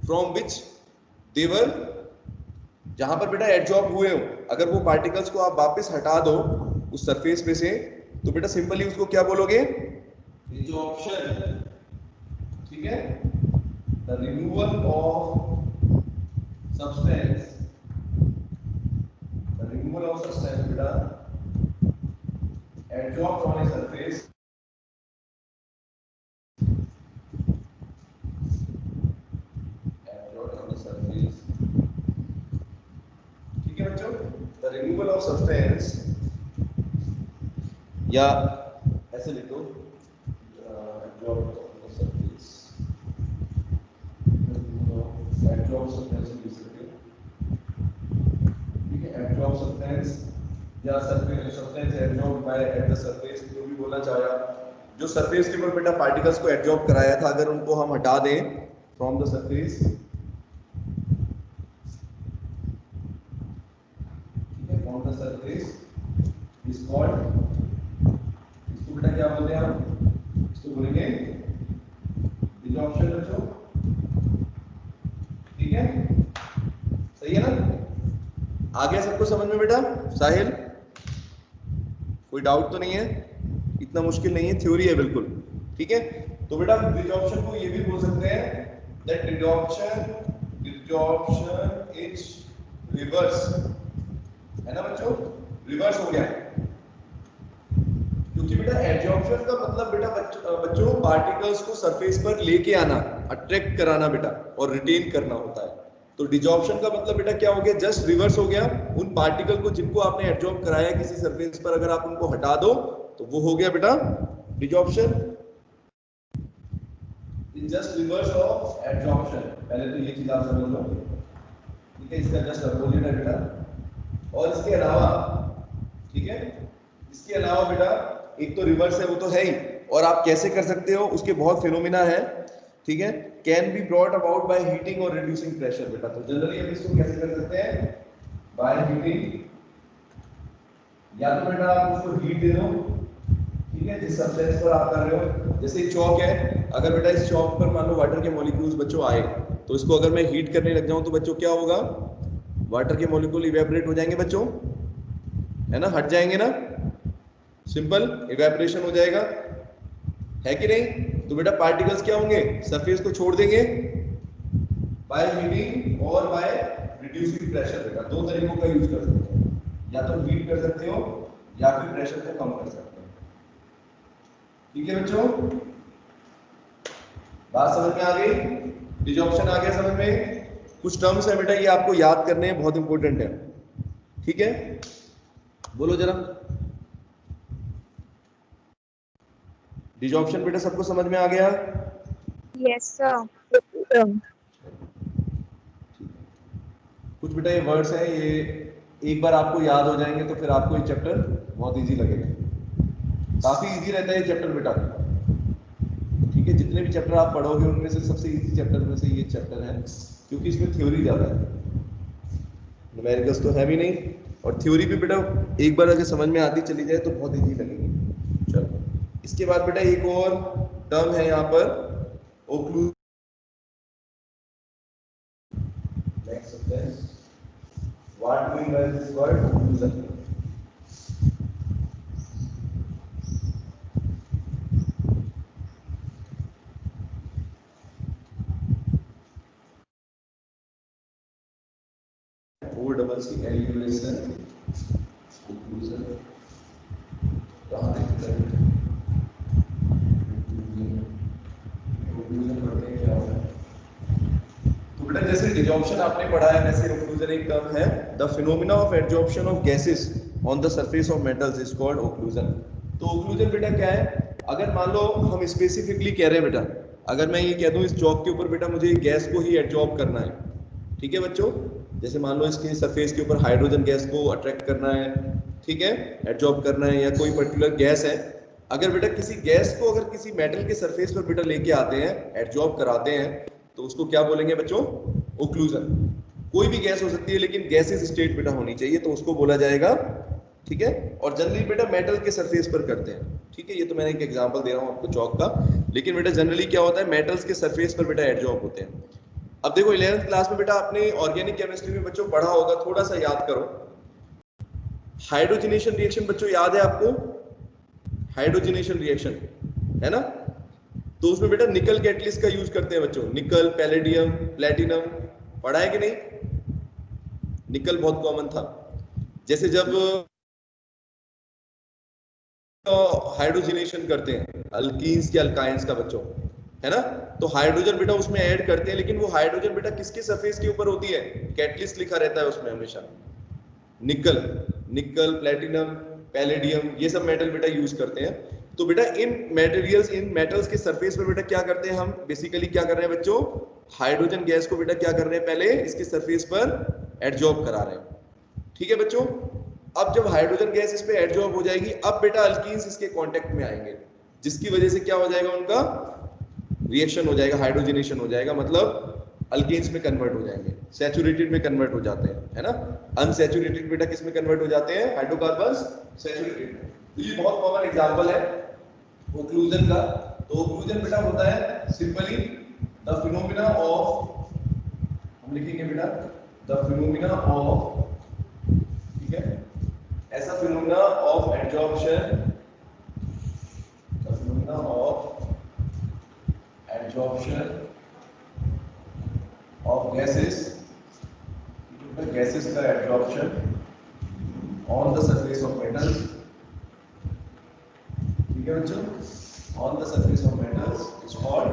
[SPEAKER 1] from which they were, जहां पर बेटा एब्जॉर्ब हुए हो, अगर वो पार्टिकल्स को आप वापस हटा दो उस सरफेस पे से, तो बेटा सिंपली उसको क्या बोलोगे, डिजॉर्प्शन। ठीक है, the removal of substance, the removal of substance बेटा absorb on a surface, the removal of substance, या ऐसे लिखो absorb on the surface, absorb substance लिख सकते हो। ठीक है, absorb substance या surface substance absorbed by at the surface, जो भी बोलना चाहे आप, जो सरफेस के ऊपर बेटा पार्टिकल्स को एब्जॉर्ब कराया था, अगर उनको हम हटा दें from the surface, surface is called, इसको बेटा क्या बोलते हैं हम, इसको बोलेंगे डिजॉर्प्शन बच्चों। ठीक है, सही है ना, आ गया सबको समझ में बेटा? साहिल कोई डाउट तो नहीं है, इतना मुश्किल नहीं है, थ्योरी है बिल्कुल। ठीक है, तो बेटा डिजॉर्प्शन को ये भी बोल सकते हैं दैट डिजॉर्प्शन इज रिवर्स, है ना बच्चों, रिवर्स हो गया है, क्योंकि बेटा एब्जॉर्प्शन का मतलब बेटा बच्चों पार्टिकल्स को सरफेस पर लेके आना, अट्रैक्ट कराना बेटा, और रिटेन करना होता है। तो तो डिजॉर्प्शन का मतलब बेटा क्या हो गया, जस्ट रिवर्स हो गया। उन पार्टिकल को जिनको आपने एडजॉर्ब कराया किसी सरफेस पर, अगर आप उनको हटा दो तो वो हो गया बेटा desorption. Just reverse of adsorption, पहले तो ये चीज आप समझ लो, ठीक है, इसका जस्ट अपोजिट है बेटा। और इसके अलावा, ठीक है, इसके अलावा बेटा एक तो रिवर्स है, वो तो है ही, और आप कैसे कर सकते हो उसके बहुत फिनोमिना है, ठीक है। Can be brought about by heating और रिड्यूसिंग प्रेशर बेटा। तो जनरली हम इसको कैसे कर सकते हैं, बाय हीटिंग, या तो बेटा आप उसको हीट दे दो, ठीक है, जिस सब्सटेंस पर आप कर रहे हो। जैसे चौक है, अगर बेटा इस चौक पर मान लो वाटर के मॉलिक्यूल्स बच्चों आए, तो इसको अगर मैं हीट करने लग जाऊं तो बच्चों क्या होगा, वाटर के मॉलिक्यूल इवेपोरेट हो जाएंगे बच्चों, है ना, हट जाएंगे ना, सिंपल इवेपोरेशन हो जाएगा, है कि नहीं। तो बेटा पार्टिकल्स क्या होंगे, सरफेस को छोड़ देंगे बाय हीटिंग और बाय रिड्यूसिंग प्रेशर। बेटा दो तरीकों का यूज कर सकते हो, या तो हीट कर सकते हो या फिर प्रेशर को कम कर सकते हो, ठीक है बच्चों, बात समझ में आ गई, डिजॉर्प्शन आ गया समझ में। कुछ टर्म्स है बेटा ये आपको याद करने हैं, बहुत इंपॉर्टेंट है, ठीक है, बोलो जरा। डिजॉर्प्शन बेटा सबको समझ में आ गया?
[SPEAKER 2] Yes sir.
[SPEAKER 1] कुछ बेटा ये वर्ड्स हैं, ये एक बार आपको याद हो जाएंगे तो फिर आपको ये चैप्टर बहुत इजी लगेगा, काफी इजी रहता है ये चैप्टर बेटा, ठीक है। जितने भी चैप्टर आप पढ़ोगे उनमें से सबसे इजी चैप्टर में से ये चैप्टर है, क्योंकि इसमें थ्योरी ज्यादा है, न्यूमेरिकल्स तो है भी नहीं, और थ्योरी भी बेटा एक बार अगर समझ में आती चली जाए तो बहुत इजी लगेगी। चलो इसके बाद बेटा एक और टर्म है यहाँ पर, occlusion. What we mean by this word occlusion? O double C elevation, occlusion. कहाँ देखते हैं? occlusion पढ़ते हैं क्या होता है? तो बेटा जैसे डिजॉर्प्शन आपने पढ़ा है वैसे occlusion एक टर्म है, the phenomena of adsorption of gases on the surface of metals is called occlusion। तो occlusion बेटा क्या है, अगर मान लो हम स्पेसिफिकली कह रहे हैं बेटा, अगर मैं ये कह दूं इस चौक के ऊपर बेटा मुझे गैस को ही एडजॉर्ब करना है, ठीक है बच्चों, जैसे मान लो इसके सरफेस के ऊपर हाइड्रोजन गैस को अट्रैक्ट करना है, ठीक है, एडजॉर्ब करना है, या कोई पर्टिकुलर गैस है, अगर बेटा किसी गैस को अगर किसी मेटल के सरफेस पर बेटा लेके आते हैं, एडजॉर्ब कराते हैं, तो उसको क्या बोलेंगे बच्चों, ओक्लूजन। कोई भी गैस हो सकती है लेकिन गैसेस स्टेट बेटा होनी चाहिए, तो उसको बोला जाएगा, ठीक है। और जनरली बेटा मेटल के सरफेस पर करते हैं, ठीक है, ये तो मैंने एक एग्जांपल दे रहा हूँ आपको चौक का, लेकिन बेटा जनरली क्या होता है, मेटल्स के सरफेस पर बेटा एडजॉर्ब होते हैं। अब देखो 11th क्लास में बेटा आपने ऑर्गेनिक केमिस्ट्री में बच्चों पढ़ा होगा, थोड़ा सा याद करो, हाइड्रोजनेशन रिएक्शन बच्चों याद है आपको, हाइड्रोजनेशन रिएक्शन, है ना, तो उसमें बेटा निकल कैटलिस्ट का यूज करते हैं बच्चों, निकल, पैलेडियम, प्लेटिनम, पढ़ा है कि नहीं, निकल बहुत कॉमन था। जैसे जब हाइड्रोजनेशन करते हैं अल्कीन्स के अल्काइंस का बच्चों, है ना, तो हाइड्रोजन बेटा उसमें ऐड करते हैं, लेकिन वो हाइड्रोजन बेटा किसके सरफेस के ऊपर होती है, कैटलिस्ट लिखा रहता है उसमें हमेशा, निकल, निकल, प्लेटिनम, पैलेडियम, ये सब मेटल बेटा यूज करते हैं। तो बेटा इन मटेरियल्स, इन मेटल्स के सरफेस पर बेटा क्या करते हैं हम, बेसिकली क्या कर रहे हैं बच्चों, हाइड्रोजन गैस को बेटा क्या कर रहे हैं, पहले इसके सरफेस पर एडजॉर्ब करा रहे हैं, ठीक है बच्चों। अब जब हाइड्रोजन गैस इस पे एडजॉर्ब हो जाएगी, अब बेटा अल्कीन्स इसके कांटेक्ट में आएंगे, जिसकी वजह से क्या हो जाएगा, उनका रिएक्शन हो जाएगा, हाइड्रोजनेशन हो जाएगा, मतलब अल्केन्स में कन्वर्ट हो जाएंगे, सैचुरेटेड में कन्वर्ट हो जाते हैं, है ना। अनसैचुरेटेड बेटा किस में कन्वर्ट हो जाते हैं, हाइड्रोकार्बन्स सैचुरेटेड में। तो ये बहुत कॉमन एग्जांपल है ओक्लूजन का। तो ओक्लूजन बेटा होता है सिंपली द फिनोमिना ऑफ, हम लिखेंगे बेटा द फिनोमिना ऑफ, ठीक है, ऐसा phenomena of adsorption, the phenomena of adsorption of gases, gases का adsorption on the surface of metals, ठीक है बच्चों, on the surface of metals is called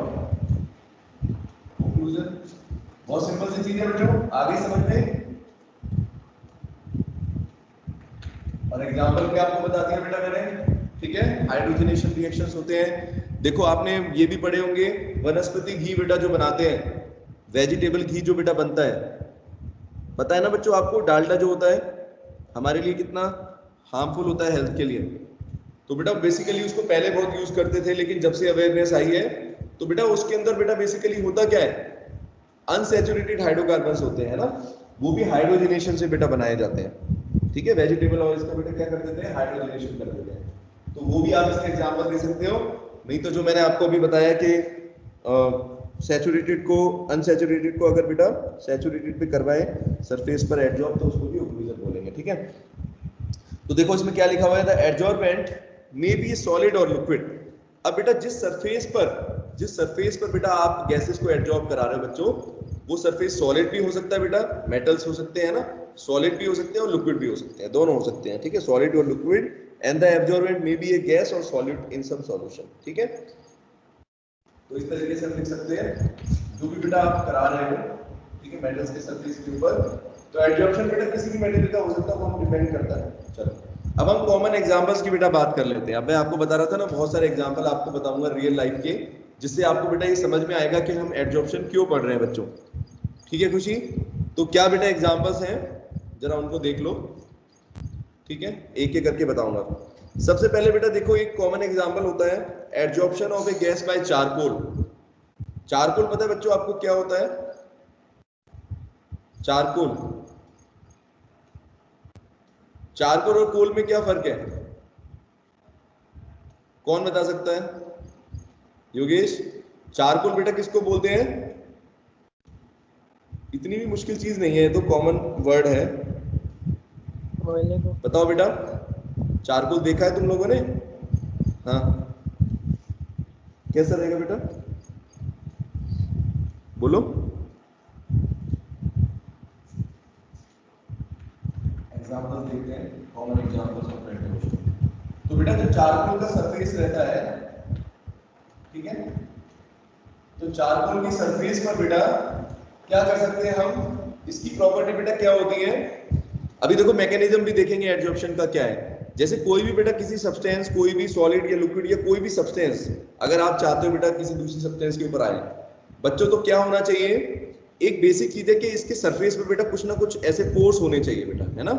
[SPEAKER 1] occlusion। बहुत सिंपल सी चीज है बेटो, आगे समझ में। और एग्जांपल क्या आपको बता दिया बेटा मैंने, ठीक है। हाइड्रोजनेशन रिएक्शंस होते हैं। देखो आपने ये भी पढ़े होंगे, वनस्पति घी बेटा जो बनाते हैं, वेजिटेबल घी जो बेटा बनता है, पता है ना बच्चों आपको, डालडा जो होता है हमारे लिए कितना हार्मफुल होता है हेल्थ के लिए। तो बेटा बेसिकली उसको पहले बहुत यूज करते थे, लेकिन जब से अवेयरनेस आई है तो बेटा उसके अंदर बेटा बेसिकली होता क्या है, अनसैचुरेटेड हाइड्रोकार्बन्स होते हैं ना, वो भी हाइड्रोजनेशन से बेटा बनाए जाते हैं, ठीक है। वेजिटेबल ऑयल्स का बेटा क्या कर देते हैं, हाइड्रोजनेशन कर देते हैं। तो वो भी आप इसका एग्जांपल दे सकते हो। नहीं तो जो मैंने आपको अभी बताया कि सैचुरेटेड को अनसैचुरेटेड को अगर बेटा सैचुरेटेड पे करवाए सरफेस पर एडजॉर्ब, तो उसको भी ऑक्लूजन बोलेंगे, ठीक है। तो देखो इसमें क्या लिखा हुआ है, the adsorbent may be solid और लिक्विड। अब बेटा जिस सरफेस पर बेटा आप गैसेस को एडजॉर्ब करा रहे हो बच्चों, वो सरफेस सॉलिड भी हो सकता है बेटा, मेटल्स हो सकते हैं ना, सॉलिड भी हो सकते हैं और लिक्विड भी हो सकते हैं, दोनों हो सकते हैं, ठीक है, सॉलिड और liquid. And the absorbent may be A gas और सॉलिड इन सम सॉल्यूशन, ठीक है। तो इस तरीके से हम लिख सकते हैं जो भी बेटा आप करा रहे हो, ठीक है, मेटल्स के सरफेस के ऊपर। तो एडजॉर्प्शन बेटा किसी भी मेटेरियल का हो सकता है, वो डिपेंड करता है। चलो अब हम कॉमन एग्जांपल्स की बेटा बात कर लेते हैं। अब मैं आपको बता रहा था ना, बहुत सारे एग्जांपल आपको बताऊंगा रियल लाइफ के, जिससे आपको बेटा ये समझ में आएगा कि हम एडजॉर्प्शन क्यों पढ़ रहे हैं बच्चों, ठीक है खुशी। तो क्या बेटा एग्जांपल्स हैं, जरा उनको देख लो, ठीक है, एक एक करके बताऊंगा। सबसे पहले बेटा देखो एक कॉमन एग्जांपल होता है adsorption of a gas by charcoal. Charcoal पता है बच्चों आपको क्या होता है, चारकोल, चारकोल और कोल में क्या फर्क है, कौन बता सकता है, योगेश। चारकोल बेटा किसको बोलते हैं, इतनी भी मुश्किल चीज नहीं है, ये तो कॉमन वर्ड है, बताओ बेटा। चारकोल देखा है तुम लोगों ने, हाँ, कैसा रहेगा बेटा, बोलो। एग्जांपल देखते हैं, कॉमन एग्जांपल्स ऑफ एडजॉर्प्शन। तो बेटा जो चारकोल का सरफेस रहता है, ठीक है, तो चारकोल की सरफेस पर बेटा क्या कर सकते हैं हम, इसकी प्रॉपर्टी बेटा क्या होती है, अभी देखो मैकेनिज्म भी देखेंगे एडजॉर्प्शन का क्या है। जैसे कोई भी बेटा किसी सब्सटेंस, कोई भी सॉलिड या लिक्विड या कोई भी सब्सटेंस, अगर आप चाहते हो बेटा किसी दूसरी सब्सटेंस के ऊपर आए बच्चों, तो क्या होना चाहिए, एक बेसिक चीज है कि इसके सरफेस पे बेटा कुछ ना कुछ ऐसे पोर्स होने चाहिए बेटा, है ना,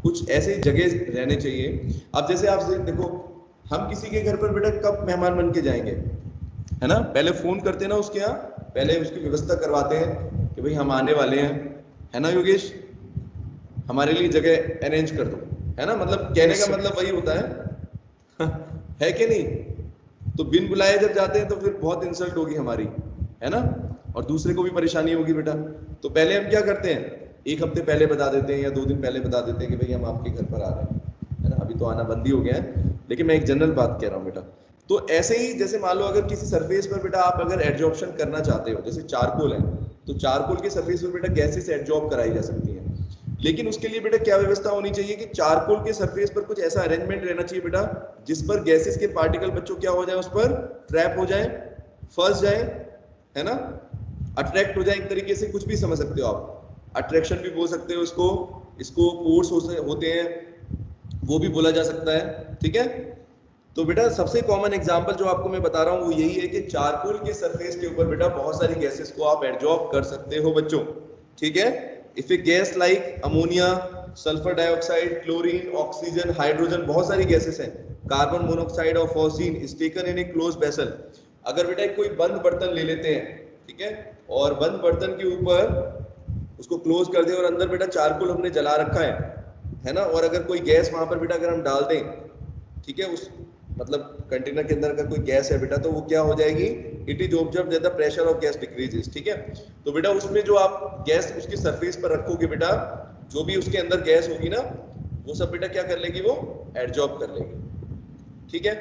[SPEAKER 1] कुछ ऐसे जगह रहने चाहिए। अब जैसे आप देखो, हम किसी के घर पर बेटा कब मेहमान बन के जाएंगे, है ना, पहले फोन करते हैं ना उसके यहाँ, पहले उसकी व्यवस्था करवाते हैं कि भाई हम आने वाले हैं, है ना योगेश, हमारे लिए जगह अरेंज कर दो, है ना, मतलब कहने का मतलब वही होता है है कि नहीं। तो बिन बुलाए जब जाते हैं तो फिर बहुत इंसल्ट होगी हमारी, है ना, और दूसरे को भी परेशानी होगी बेटा। तो पहले हम क्या करते हैं, एक हफ्ते पहले बता देते हैं या 2 दिन पहले बता देते हैं कि भाई हम आपके घर पर आ रहे हैं, है ना। अभी तो आना बंद ही हो गया है, लेकिन मैं एक जनरल बात कह रहा हूँ बेटा। तो ऐसे ही जैसे मान लो अगर किसी सरफेस पर बेटा आप अगर एडजॉर्प्शन करना चाहते हो, जैसे चारकोल है, तो चारकोल के सरफेस पर बेटा गैसेस एडजॉर्ब कराई जा सकती है, लेकिन उसके लिए बेटा क्या व्यवस्था होनी चाहिए कि चारकोल के सरफेस पर कुछ ऐसा अरेंजमेंट रहना चाहिए बेटा, जिस पर गैसेस के पार्टिकल बच्चों क्या हो जाए, उस पर ट्रैप हो जाए, फंस जाए, है ना, अट्रैक्ट हो जाए, एक तरीके से कुछ भी समझ सकते हो आप, अट्रैक्शन भी बोल सकते हो इसको, इसको पोर्स होते हैं वो भी बोला जा सकता है, ठीक है। तो बेटा सबसे कॉमन एग्जांपल जो आपको मैं बता रहा हूँ वो यही है कि चारकोल के सरफेस के ऊपर बेटा बहुत सारी गैसेस को आप एडजॉर्ब कर सकते हो बच्चों, ठीक है। If A gas like ammonia, sulphur dioxide, chlorine, oxygen, hydrogen, बहुत सारी गैसेस हैं, कार्बन मोनोऑक्साइड और phosphine is taken in A close vessel. अगर बेटा कोई बंद बर्तन ले लेते हैं, ठीक है, और बंद बर्तन के ऊपर उसको क्लोज कर दे और अंदर बेटा चारकोल हमने जला रखा है ना, और अगर कोई गैस वहां पर बेटा अगर हम डाल दें, ठीक है, उस मतलब कंटेनर के अंदर अगर कोई गैस है बेटा, तो वो क्या हो जाएगी, it is observe that the pressure of gas decreases, ठीक है। तो बेटा उसमें जो आप गैस उसके सरफेस पर रखोगे बेटा, जो भी उसके अंदर गैस होगी ना, वो सब बेटा क्या कर लेगी, वो एडजॉर्ब कर लेगी, ठीक है।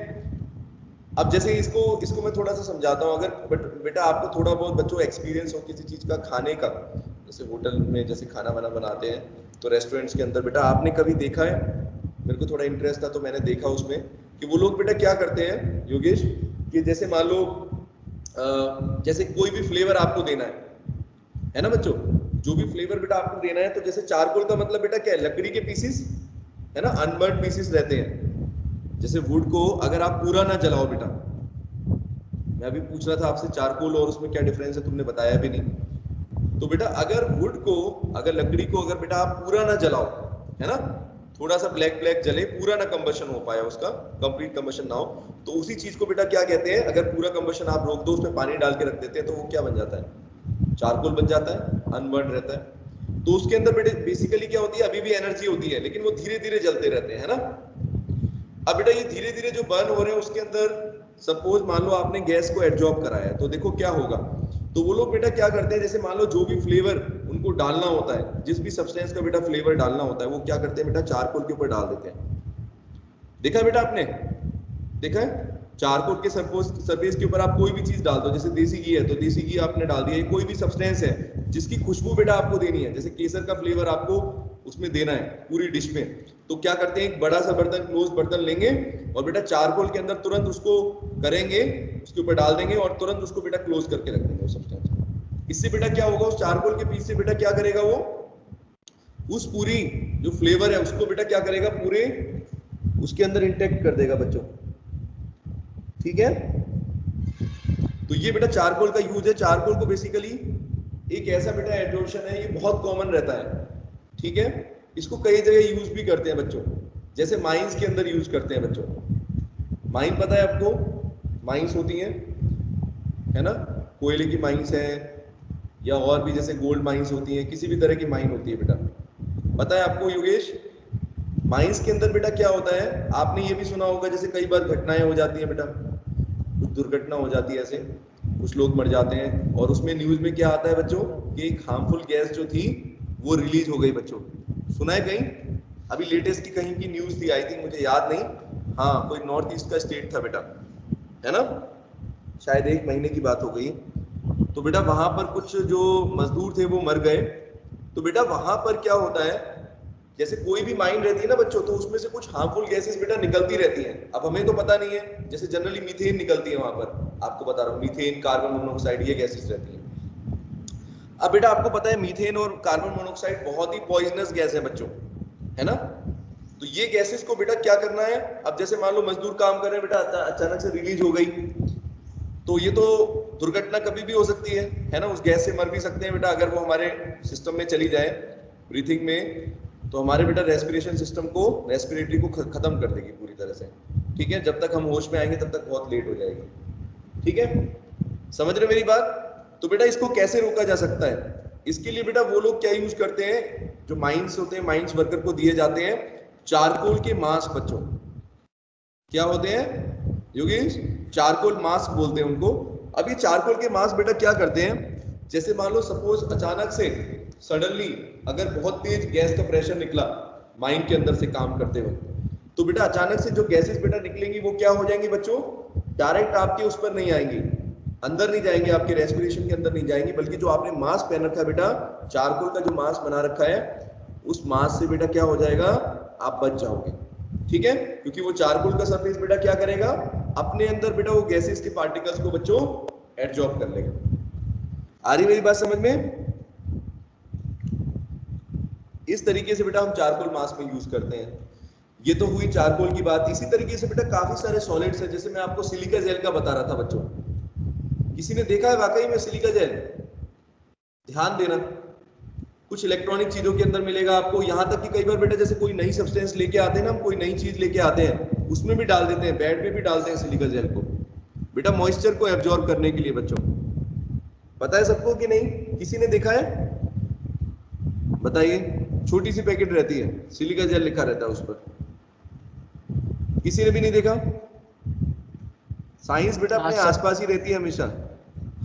[SPEAKER 1] अब जैसे इसको मैं थोड़ा सा समझाता हूँ, अगर बेटा आपको थोड़ा बहुत बच्चों एक्सपीरियंस हो किसी चीज का खाने का, जैसे होटल में जैसे खाना वाना बनाते हैं, तो रेस्टोरेंट्स के अंदर बेटा आपने कभी देखा है, मेरे को थोड़ा इंटरेस्ट था तो मैंने देखा उसमें कि वो लोग बेटा क्या करते हैं योगेश, कि जैसे मान लो जैसे कोई भी फ्लेवर आपको देना है ना बच्चों। जो भी फ्लेवर बेटा आपको देना है, तो जैसे चारकोल का मतलब बेटा क्या है, लकड़ी के पीसेस, है ना, अनबर्न पीसेस रहते हैं। जैसे वुड को अगर आप पूरा ना जलाओ बेटा, मैं अभी पूछ रहा था आपसे चारकोल और उसमें क्या डिफरेंस है, तुमने बताया भी नहीं। तो बेटा अगर वुड को, अगर लकड़ी को अगर बेटा आप पूरा ना जलाओ, है ना, थोड़ा सा ब्लैक ब्लैक जले, पूरा ना कंबशन हो पाया, उसका कंप्लीट कंबशन ना हो, तो उसी चीज को बेटा क्या कहते हैं, अगर पूरा कंबशन आप रोक दो, उसमें पानी डाल के रख देते हैं, तो वो क्या बन जाता है, चारकोल बन जाता है, अनबर्न रहता है। तो उसके अंदर बेटे बेसिकली क्या होती है, अभी भी एनर्जी होती है, लेकिन वो धीरे धीरे जलते रहते हैं, है ना। अब बेटा ये धीरे धीरे जो बर्न हो रहे हैं, उसके अंदर सपोज मान लो आपने गैस को एब्जॉर्ब कराया है, तो देखो क्या होगा। तो वो लोग बेटा क्या करते हैं, जैसे मान लो जो भी फ्लेवर उनको डालना होता है, जिस भी सब्सटेंस का बेटा फ्लेवर डालना होता है, वो क्या करते हैं बेटा, चारकोल के ऊपर डाल देते हैं। देखा है बेटा आपने, देखा है, चारकोल के सरफेस के ऊपर आप कोई भी चीज डाल दो, जैसे देसी घी है तो देसी घी आपने डाल दिया, कोई भी सब्सटेंस है जिसकी खुशबू बेटा आपको देनी है, जैसे केसर का फ्लेवर आपको उसमें देना है पूरी डिश में, तो क्या करते हैं, एक बड़ा सा बर्तन, क्लोज बर्तन लेंगे और बेटा चारकोल के अंदर तुरंत उसको करेंगे, उसके ऊपर डाल देंगे और तुरंत उसको बेटा क्लोज करके रख देंगे उस सब्सटेंस। इससे बेटा क्या होगा, उस चारकोल के पीस से बेटा क्या करेगा, वो उस पूरी जो फ्लेवर है उसको बेटा क्या करेगा, पूरे उसके अंदर इंटेक्ट कर देगा बच्चों, ठीक है। तो ये बेटा चारकोल का यूज है। चारकोल को बेसिकली एक ऐसा बेटा एडोशन है, ये बहुत कॉमन रहता है, ठीक है। इसको कई जगह यूज भी करते हैं बच्चों, जैसे माइंस के अंदर यूज करते हैं बच्चों। माइन पता है आपको, माइंस होती हैं, है ना, कोयले की माइंस है, या और भी जैसे गोल्ड माइंस होती हैं, किसी भी तरह की माइन होती है बेटा, पता है आपको योगेश। माइंस के अंदर बेटा क्या होता है, आपने ये भी सुना होगा, जैसे कई बार घटनाएं हो जाती हैं बेटा, कुछ दुर्घटना हो जाती है, ऐसे कुछ लोग मर जाते हैं, और उसमें न्यूज में क्या आता है बच्चों, कि एक हार्मफुल गैस जो थी वो रिलीज हो गई बच्चों, सुना है कहीं, अभी लेटेस्ट की कहीं की न्यूज थी, आई थिंक, मुझे याद नहीं, हाँ कोई नॉर्थ ईस्ट का स्टेट था बेटा, है ना, शायद 1 महीने की बात हो गई। तो बेटा वहां पर कुछ जो मजदूर थे वो मर गए। तो बेटा वहां पर क्या होता है, जैसे कोई भी माइन रहती है ना बच्चों, तो उसमें से कुछ हार्मफुल गैसेस बेटा निकलती रहती हैं। अब हमें तो पता नहीं है, जैसे जनरली मीथेन निकलती है वहां पर, आपको बता रहा हूँ, मीथेन, कार्बन मोनोऑक्साइड, ये गैसेस रहती हैं। अब बेटा आपको पता है मीथेन और कार्बन मोनोऑक्साइड बहुत ही पॉइजनस गैस है बच्चों, है ना। तो ये गैसेस को बेटा क्या करना है, अब जैसे मान लो मजदूर काम कर रहे हैं बेटा, अचानक से रिलीज हो गई, तो ये तो दुर्घटना कभी भी हो सकती है ना, उस गैस से मर भी सकते हैं बेटा, अगर वो हमारे सिस्टम में चली जाए, ब्रीथिंग में, तो हमारे बेटा रेस्पिरेशन सिस्टम को, रेस्पिरेटरी को खत्म कर देगी पूरी तरह से, ठीक है। जब तक हम होश में आएंगे तब तक बहुत लेट हो जाएगी, ठीक है, समझ रहे मेरी बात। तो बेटा इसको कैसे रोका जा सकता है, इसके लिए बेटा वो लोग क्या यूज करते हैं, जो माइंस होते हैं, माइंस वर्कर को दिए जाते हैं चारकोल के मास्क बच्चों, क्या होते हैं योगेश, चारकोल मास्क बोलते हैं उनको। अब ये चारकोल के मास्क बेटा क्या करते हैं, जैसे मान लो सपोज अचानक से सडनली अगर बहुत तेज गैस का प्रेशर निकला माइन के अंदर से काम करते वक्त, तो बेटा अचानक से जो गैसेस बेटा निकलेंगी वो क्या हो जाएंगी बच्चों, डायरेक्ट आपके उस पर नहीं आएंगी, अंदर नहीं जाएंगे, आपके रेस्पिरेशन के अंदर नहीं जाएंगी, बल्कि जो आपने मास्क पहन रखा है बेटा, चारकोल का जो मास्क बना रखा है, उस मास्क से बेटा क्या हो जाएगा, आप बच जाओगे, ठीक है। क्योंकि वो चारकोल का सरफेस बेटा क्या करेगा, अपने अंदर बेटा वो गैसेस के पार्टिकल्स को बच्चों एब्जॉर्ब कर लेगा। आ रही मेरी बात समझ में। इस तरीके से बेटा हम चारकोल मास्क में यूज करते हैं। ये तो हुई चारकोल की बात। इसी तरीके से बेटा काफी सारे सॉलिड्स हैं, जैसे मैं आपको सिलिका जेल का बता रहा था बच्चों, किसी ने देखा है वाकई में सिलिका जेल, ध्यान देना, कुछ इलेक्ट्रॉनिक चीजों के अंदर मिलेगा आपको, यहां तक कि कई बार बेटा जैसे कोई नई सब्सटेंस लेके आते हैं ना, हम कोई नई चीज लेके आते हैं, उसमें भी डाल देते हैं, बेड में भी डालते हैं सिलिका जेल को, बेटा मॉइस्चर को एब्जॉर्ब करने के लिए बच्चों, पता है सबको कि नहीं, किसी ने देखा है, बताइए। छोटी सी पैकेट रहती है, सिलिका जेल लिखा रहता है उस पर, किसी ने भी नहीं देखा। साइंस बेटा अपने आसपास ही रहती है हमेशा।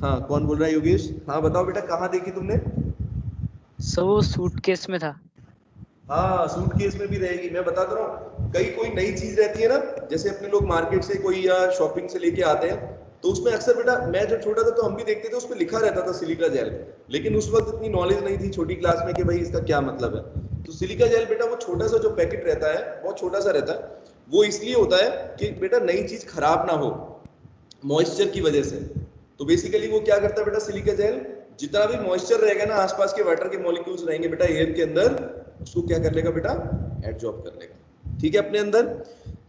[SPEAKER 1] हाँ कौन बोल रहा है, योगेश, हाँ बताओ बेटा, कहाँ देखी तुमने।
[SPEAKER 3] सर वो सूटकेस में था।
[SPEAKER 1] हाँ सूटकेस में भी रहेगी, मैं बता रहा हूँ, कई कोई नई चीज रहती है ना, जैसे अपने लोग मार्केट से कोई या शॉपिंग से लेके आते हैं, तो उसमें अक्सर बेटा, मैं जब छोटा था तो हम भी देखते थे, उसमें लिखा रहता था सिलिका जेल, लेकिन उस वक्त इतनी नॉलेज नहीं थी छोटी क्लास में कि भाई इसका क्या मतलब है। तो सिलिका जेल बेटा वो छोटा सा जो पैकेट रहता है, बहुत छोटा सा रहता है, वो इसलिए होता है कि बेटा नई चीज खराब ना हो मॉइस्चर की वजह से। तो बेसिकली वो क्या करता है बेटा सिलिका जेल, जितना भी मॉइस्चर रहेगा ना, आसपास के वाटर के मॉलिक्यूल्स रहेंगे बेटा एयर के अंदर, उसको क्या कर लेगा बेटा, एब्जॉर्ब कर लेगा, ठीक है, अपने अंदर।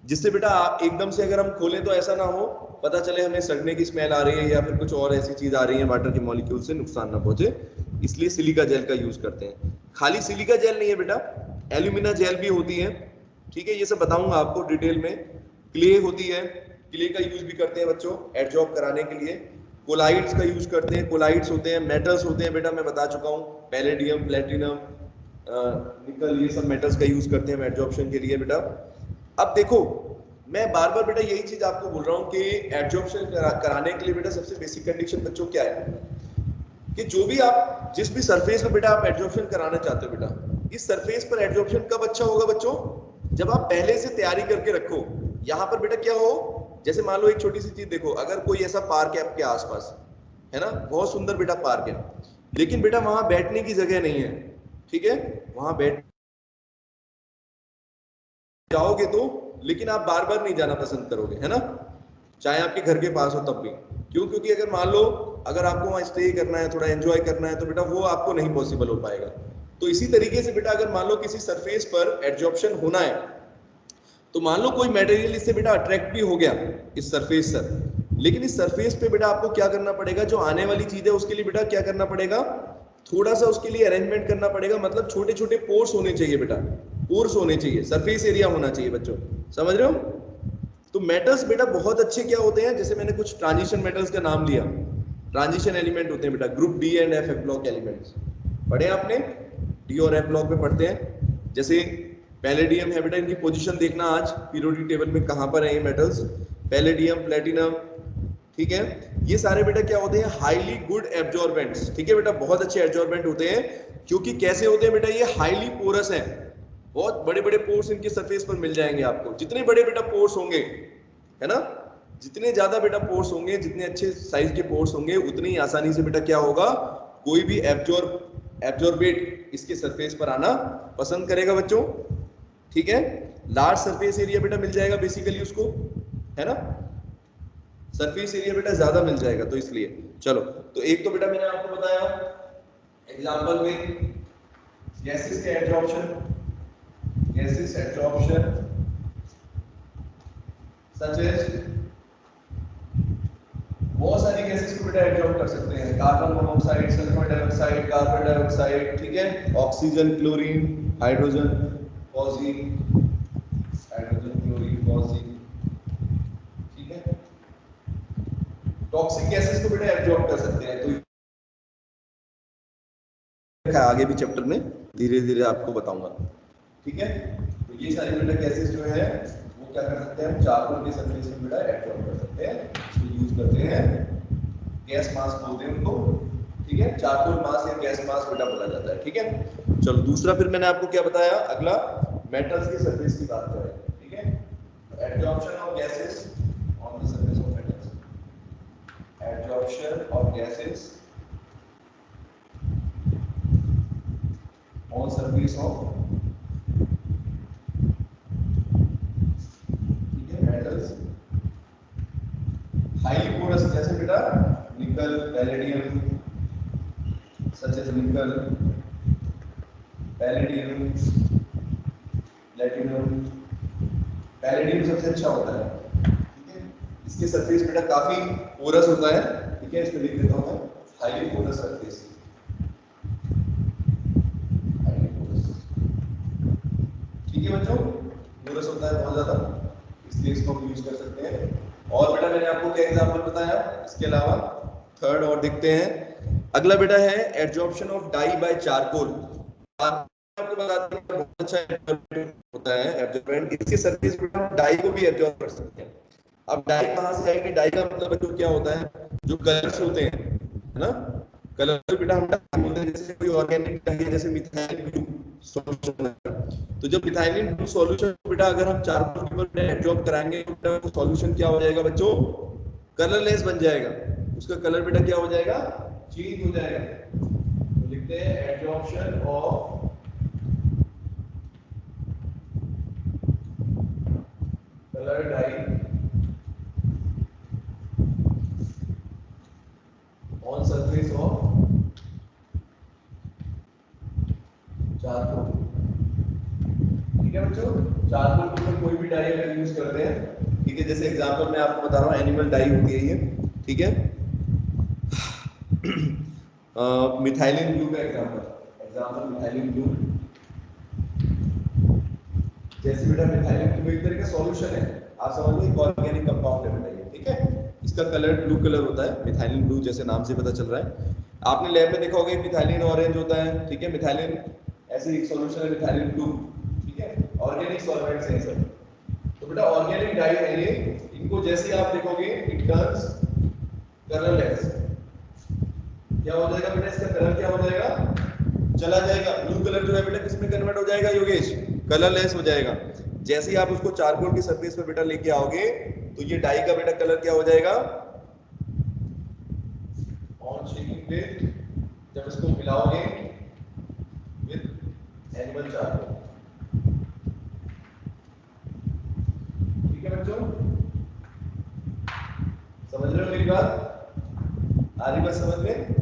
[SPEAKER 1] जिससे बेटा एकदम से अगर हम खोलें तो ऐसा ना हो, पता चले हमें सड़ने की स्मेल आ रही है या फिर कुछ और ऐसी चीज आ रही है, वाटर के मॉलिक्यूल से नुकसान ना पहुंचे, इसलिए सिलिका जेल का यूज करते हैं। खाली सिलिका जेल नहीं है बेटा, एल्यूमिना जेल भी होती है, ठीक है, ये सब बताऊंगा आपको डिटेल में। क्ले होती है, क्ले का यूज भी करते हैं बच्चों एडजॉर्ब कराने के लिए। कोलाइड्स का यूज करते हैं, कोलाइड्स होते हैं, मेटल्स होते हैं बेटा, मैं बता चुका हूँ, पैलेडियम, प्लेटिनम, निकल, ये सब मेटल्स का यूज करते हैं एडजॉर्प्शन के लिए बेटा। अब देखो, मैं बार बार बेटा यही चीज आपको बोल रहा हूँ कि एडजॉर्प्शन कराने के लिए बेटा सबसे बेसिक कंडीशन बच्चों क्या है, कि जो भी आप जिस भी सरफेस पे बेटा आप एडजॉर्प्शन कराना चाहते हो बेटा, इस सरफेस पर एडजॉर्प्शन कब अच्छा होगा बच्चों, जब आप पहले से तैयारी करके रखो। यहाँ पर बेटा क्या हो, जैसे मान लो एक छोटी सी चीज देखो, अगर कोई ऐसा पार्क है आपके आसपास, है ना, बहुत सुंदर बेटा पार्क है, लेकिन बेटा वहां बैठने की जगह नहीं है, ठीक है, वहां बैठ जाओगे तो, लेकिन आप बार बार नहीं जाना पसंद करोगे, है ना, चाहे आपके घर के पास हो तब भी। क्यों, क्योंकि अगर मान लो अगर आपको वहां स्टे करना है, थोड़ा एंजॉय करना है, तो बेटा वो आपको नहीं पॉसिबल हो पाएगा। तो इसी तरीके से बेटा अगर मान लो किसी सरफेस पर एडजॉर्प्शन होना है, तो मान लो कोई मटेरियल इससे बेटा अट्रैक्ट भी हो गया इस सरफेस से, लेकिन इस सरफेस पे बेटा आपको क्या करना पड़ेगा, जो आने वाली चीज है उसके लिए बेटा क्या करना पड़ेगा, थोड़ा सा उसके लिए अरेंजमेंट करना पड़ेगा, मतलब छोटे छोटे पोर्स होने चाहिए बेटा, पोर्स होने चाहिए, सरफेस एरिया होना चाहिए बच्चों, समझ रहे हो। तो मेटल्स बेटा बहुत अच्छे क्या होते हैं, जैसे मैंने कुछ ट्रांजिशन मेटल्स का नाम लिया, ट्रांजिशन एलिमेंट होते हैं बेटा, group D and F block elements पढ़े आपने, डी और एफ ब्लॉक में पढ़ते हैं। जैसे पैलेडियम है बेटा, इनकी पोजीशन देखना आज पीरियोडिक टेबल में कहां पर है ये मेटल्स, पैलेडियम, प्लेटिनम, ठीक है, ये सारे बेटा क्या होते हैं, हाईली गुड एब्जॉर्बेंट्स, ठीक है बेटा, बहुत अच्छे एब्जॉर्बेंट होते हैं, क्योंकि कैसे होते हैं बेटा, ये हाईली पोरस हैं, बहुत बड़े बड़े पोर्स इनके सरफेस पर मिल जाएंगे आपको, जितने बड़े बेटा पोर्स होंगे, है ना, जितने ज्यादा बेटा पोर्स होंगे, जितने अच्छे साइज के पोर्स होंगे, उतनी ही आसानी से बेटा क्या होगा, कोई भी एब्जॉर्बेट इसके सरफेस पर आना पसंद करेगा बच्चों, ठीक है, लार्ज सरफेस एरिया बेटा मिल जाएगा बेसिकली उसको, है ना, सरफेस एरिया बेटा ज्यादा मिल जाएगा, तो इसलिए चलो, तो एक तो बेटा मैंने आपको बताया एग्जांपल में गैसेस के adsorption, gases adsorption such as, बहुत सारी गैसेस को बेटा एडजॉर्ब कर सकते हैं, carbon monoxide, sulphur dioxide, carbon dioxide, ठीक है, oxygen, chlorine, hydrogen, phosphine, hydrogen, chlorine, phosphine, ठीक है, टॉक्सिक गैसेस को बेटा एब्जॉर्ब कर सकते हैं। तो आगे भी चैप्टर में धीरे धीरे आपको बताऊंगा, ठीक है, तो ये सारी बेटा गैसेस जो है वो क्या कर सकते हैं, चारकोल के सरफेस में बेटा एब्जॉर्ब कर सकते हैं, इसको यूज करते हैं, गैस मास बोलते हैं उनको, ठीक है, चारकोल मास या गैस मास बेटा बोला जाता है, ठीक है। चलो दूसरा फिर मैंने आपको क्या बताया, अगला मेटल्स के सरफेस की बात करें, ठीक है, absorption of gases on the surface of metals, absorption of gases on surface of, ठीक है, मेटल्स हाईली पोरस, जैसे बेटा निकल, पैलेडियम, सच एज निकल, पैलेडियम, प्लैटिनम, पैलेडियम सबसे अच्छा होता है, ठीक है, इसके सरफेस बेटा काफी पोरस होता है, ठीक है, इसको लिख देता हूं मैं, highly porous surface, highly porous, ठीक है बच्चों, पोरस होता है बहुत ज्यादा, इसलिए इसको हम यूज कर सकते हैं। और बेटा मैंने आपको क्या एग्जांपल बताया इसके अलावा, थर्ड और देखते हैं, अगला बेटा है adsorption of dye by charcoal. आपको बताते हैं बहुत अच्छा एब्जॉर्बेंट होता है एब्जॉर्बेंट, इसके सरफेस पे हम डाई को भी एब्जॉर्ब कर सकते हैं। अब डाई कहां से आएगी, डाई का मतलब बच्चों क्या होता है, जो कलर्स होते हैं, है ना, कलर बेटा हम डाई बोलते हैं, जैसे कोई ऑर्गेनिक डाई है, जैसे मिथाइल ब्लू सॉल्यूशन है, तो जब मिथाइलिन ब्लू सॉल्यूशन बेटा अगर हम चारकोल के ऊपर एब्जॉर्ब कराएंगे तो वो सॉल्यूशन क्या हो जाएगा बच्चों, कलरलेस बन जाएगा, उसका कलर बेटा क्या हो जाएगा, चेंज हो जाएगा। तो लिखते हैं absorption of colour dye on surface of charcoal के ऊपर कोई भी डाई अगर यूज करते हैं, ठीक है, जैसे एग्जांपल मैं आपको बता रहा हूँ, एनिमल डाई होती है ये, ठीक है। मिथाइलिन ब्लू का एग्जांपल मिथाइलिन ब्लू। जैसे बेटा मिथाइलिन ब्लू एक तरह का सॉल्यूशन है, आप समझ लो, एक ऑर्गेनिक कंपाउंड है बेटा ये, ठीक है। इसका कलर ब्लू कलर होता है, मिथाइलिन ब्लू, जैसे नाम से पता चल रहा है। आपने लैब में देखा होगा मिथाइलिन ऑरेंज होता है, ठीक है। मिथाइलिन ऐसे एक सॉल्यूशन है, मिथाइलिन ब्लू, ठीक है। ऑर्गेनिक सॉल्वेंट्स हैं सब। तो बेटा ऑर्गेनिक डाई है ये, इनको जैसे ही आप देखोगे इट टर्न्स कलरलेस। क्या हो जाएगा बेटा, इसका कलर क्या हो जाएगा, चला जाएगा। ब्लू कलर जो है बेटा किसमें कन्वर्ट हो जाएगा योगेश, कलरलेस हो जाएगा। जैसे ही आप उसको चारकोल की सरफेस पे बेटा लेके आओगे तो ये डाई का बेटा कलर क्या हो जाएगा, ऑन शेकिंग विद, जब इसको मिलाओगे विद एनिमल चारकोल, ठीक है बच्चों, समझ रहे हो मेरी बात, आ रही बात समझ में।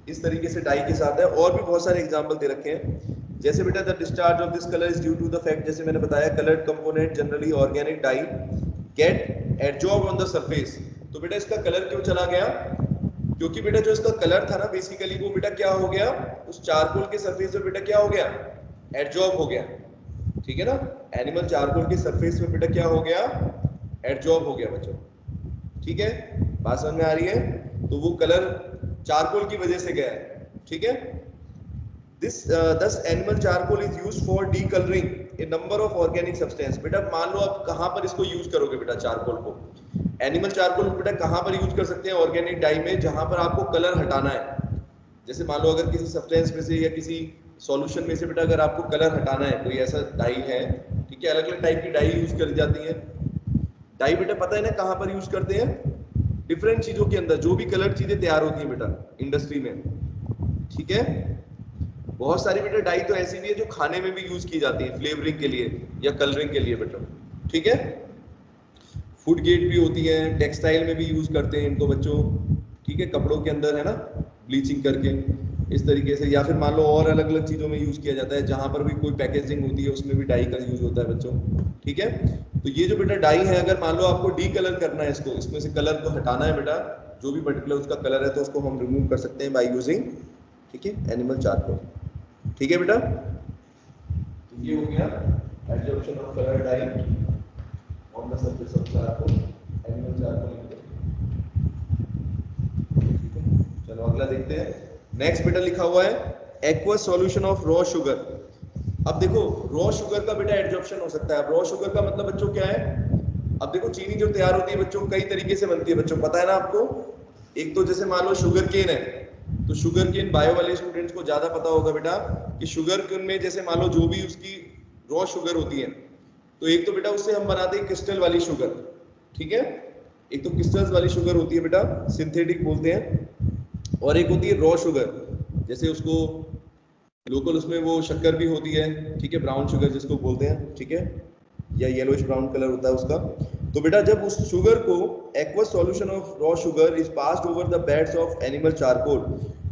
[SPEAKER 1] इस तरीके से डाई के साथ है। और भी बहुत सारे एग्जांपल दे रखे हैं, जैसे बेटा the discharge of this colour is due to the fact, जैसे मैंने बताया coloured component generally organic dye get absorb on the surface. तो बेटा इसका कलर क्यों चला गया, क्योंकि बेटा जो इसका कलर था ना बेसिकली वो बेटा क्या हो गया, उस चारकोल के सरफेस पे बेटा क्या हो गया, एब्जॉर्ब हो गया, ठीक है ना। एनिमल चारकोल के सरफेस पे बेटा क्या हो गया, एब्जॉर्ब हो गया बच्चों, ठीक है, बात समझ में आ रही है। तो वो कलर चारकोल की वजह से गया है, ठीक है। Thus animal charcoal is used for decoloring a number of organic substance। बेटा मान लो आप कहाँ पर इसको यूज करोगे बेटा, चारकोल को, एनिमल चारकोल बेटा कहाँ पर यूज कर सकते हैं, ऑर्गेनिक डाई में, जहां पर आपको कलर हटाना है। जैसे मान लो अगर किसी सब्सटेंस में से या किसी सॉल्यूशन में से बेटा अगर आपको कलर हटाना है, कोई ऐसा डाई है, ठीक है, अलग अलग टाइप की डाई यूज करी जाती है। डाई बेटा पता है ना कहाँ पर यूज करते हैं, डिफरेंट चीजों के अंदर, जो भी कलर चीजें तैयार होती हैं बेटा इंडस्ट्री में, ठीक है। बहुत सारी बेटा डाई तो ऐसी भी है जो खाने में भी यूज की जाती है, फ्लेवरिंग के लिए या कलरिंग के लिए बेटा, ठीक है। फूड ग्रेड भी होती है, टेक्सटाइल में भी यूज करते हैं इनको बच्चों, ठीक है, कपड़ों के अंदर है ना, ब्लीचिंग करके इस तरीके से, या फिर मान लो और अलग अलग चीजों में यूज किया जाता है, जहां पर भी कोई पैकेजिंग होती है उसमें भी डाई का यूज होता है बच्चों, ठीक है। तो ये जो बेटा डाई है, अगर मान लो आपको डी कलर करना है इसको, इसमें से कलर को हटाना है बेटा, जो भी पर्टिकुलर उसका कलर है, तो उसको हम रिमूव कर सकते हैं बाय यूजिंग, ठीक है, एनिमल चारकोल, ठीक है बेटा। तो ये हो गया absorption of colour dye on the surface of charcoal, animal charcoal. चलो अगला देखते हैं। नेक्स्ट बेटा लिखा हुआ है aqueous solution of raw sugar. अब देखो रॉ शुगर का बेटा एब्जॉर्प्शन हो सकता है। रॉ शुगर का मतलब बच्चों क्या है, अब देखो चीनी जो तैयार होती है बच्चों कई तरीके से बनती है बच्चों, पता है ना आपको। एक तो जैसे मान लो शुगर केन है, तो शुगर केन बायो वाले स्टूडेंट्स को ज्यादा पता होगा बेटा कि शुगर केन में जैसे मान लो जो भी उसकी रॉ शुगर होती है, तो एक तो बेटा उससे हम बनाते हैं क्रिस्टल वाली शुगर, ठीक है। एक तो क्रिस्टल्स वाली शुगर होती है बेटा, सिंथेटिक बोलते हैं, और एक होती है रॉ शुगर, जैसे उसको लोकल उसमें वो शक्कर भी होती है, ठीक है, ब्राउन शुगर जिसको बोलते हैं, ठीक है, या येलोइश ब्राउन कलर होता है उसका। तो बेटा जब उस शुगर को aqueous solution of raw sugar is passed over the beds of animal charcoal,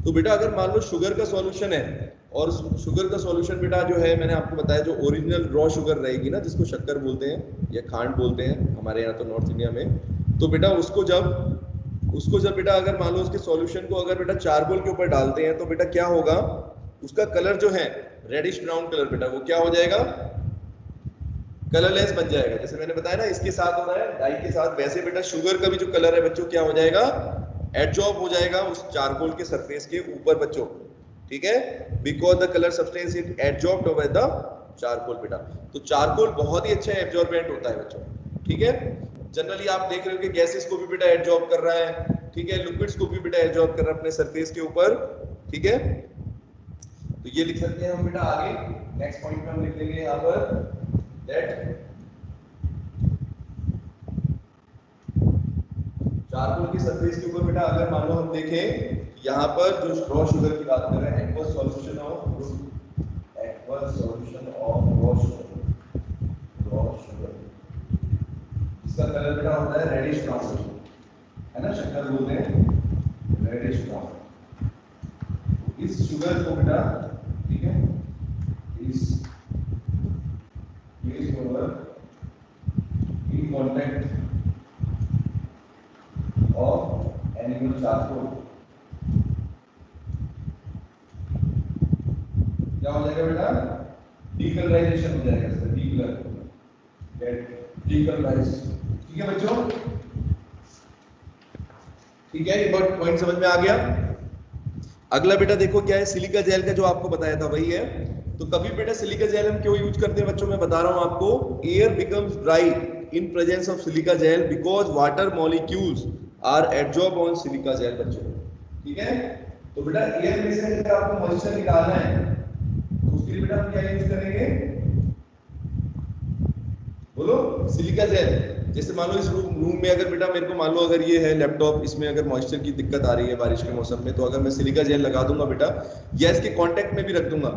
[SPEAKER 1] तो बेटा अगर मान लो शुगर का सॉल्यूशन है, और शुगर का सॉल्यूशन बेटा जो है मैंने आपको बताया जो ओरिजिनल रॉ शुगर रहेगी ना, जिसको शक्कर बोलते हैं या खांड बोलते हैं हमारे यहाँ तो नॉर्थ इंडिया में, तो बेटा उसको जब बेटा अगर मान लो उसके सॉल्यूशन को अगर बेटा चारकोल के ऊपर डालते हैं, तो बेटा क्या होगा, उसका कलर जो है रेडिश ब्राउन कलर बेटा वो क्या हो जाएगा, कलरलेस बन जाएगा। जैसे मैंने बताया ना इसके साथ हो रहा है डाई के साथ, वैसे बेटा शुगर का भी जो कलर है बच्चों क्या हो जाएगा, एब्जॉर्ब हो जाएगा उस चारकोल के सरफेस के ऊपर बच्चों, ठीक है, because the colour substance is absorbed by the charcoal बेटा। तो चारकोल बहुत ही अच्छा एब्जॉर्बेंट होता है बच्चों, ठीक है। जनरली आप देख रहे हो कि गैसेस को भी बेटा एब्जॉर्ब कर रहा है, ठीक है, लिक्विड्स को भी बेटा एब्जॉर्ब कर रहा है अपने सरफेस के ऊपर, ठीक है। तो ये लिख सकते हैं हम बेटा आगे नेक्स्ट पॉइंट में हम लिख लेंगे यहाँ पर दैट चारकोल की सरफेस के ऊपर बेटा अगर मान लो हम देखें यहाँ पर जो रॉ शुगर की बात कर रहे हैं, aqueous solution of raw sugar, इसका कलर बेटा होता है रेडिश ब्राउन, है ना, शक्कर बोलते हैं रेडिश ब्राउन। इस शुगर को बेटा, ठीक है, इस over in contact of animal charcoal, क्या हो जाएगा बेटा? डीकलराइजेशन हो जाएगा इसका, डीकलराइजेशन। ठीक है बच्चों, ठीक है, ये पॉइंट समझ में आ गया। अगला बेटा देखो क्या है, सिलिका जेल का जो आपको बताया था वही है। तो कभी बेटा सिलिका जेल हम क्यों यूज करते हैं बच्चों, मैं बता रहा हूं आपको। Air becomes dry in presence of silica gel because water molecules are absorb on silica gel बच्चों। ठीक है, तो बेटा एयर में से अगर आपको मॉइस्चर निकालना है तो उसके लिए बेटा हम क्या यूज करेंगे, बोलो, सिलिका जेल। जैसे मान लो इस रूम में अगर बेटा मेरे को मान लो अगर ये है लैपटॉप, इसमें अगर मॉइस्चर की दिक्कत आ रही है बारिश के मौसम में, तो अगर मैं सिलिका जेल लगा दूंगा बेटा या इसके कांटेक्ट में भी रख दूंगा,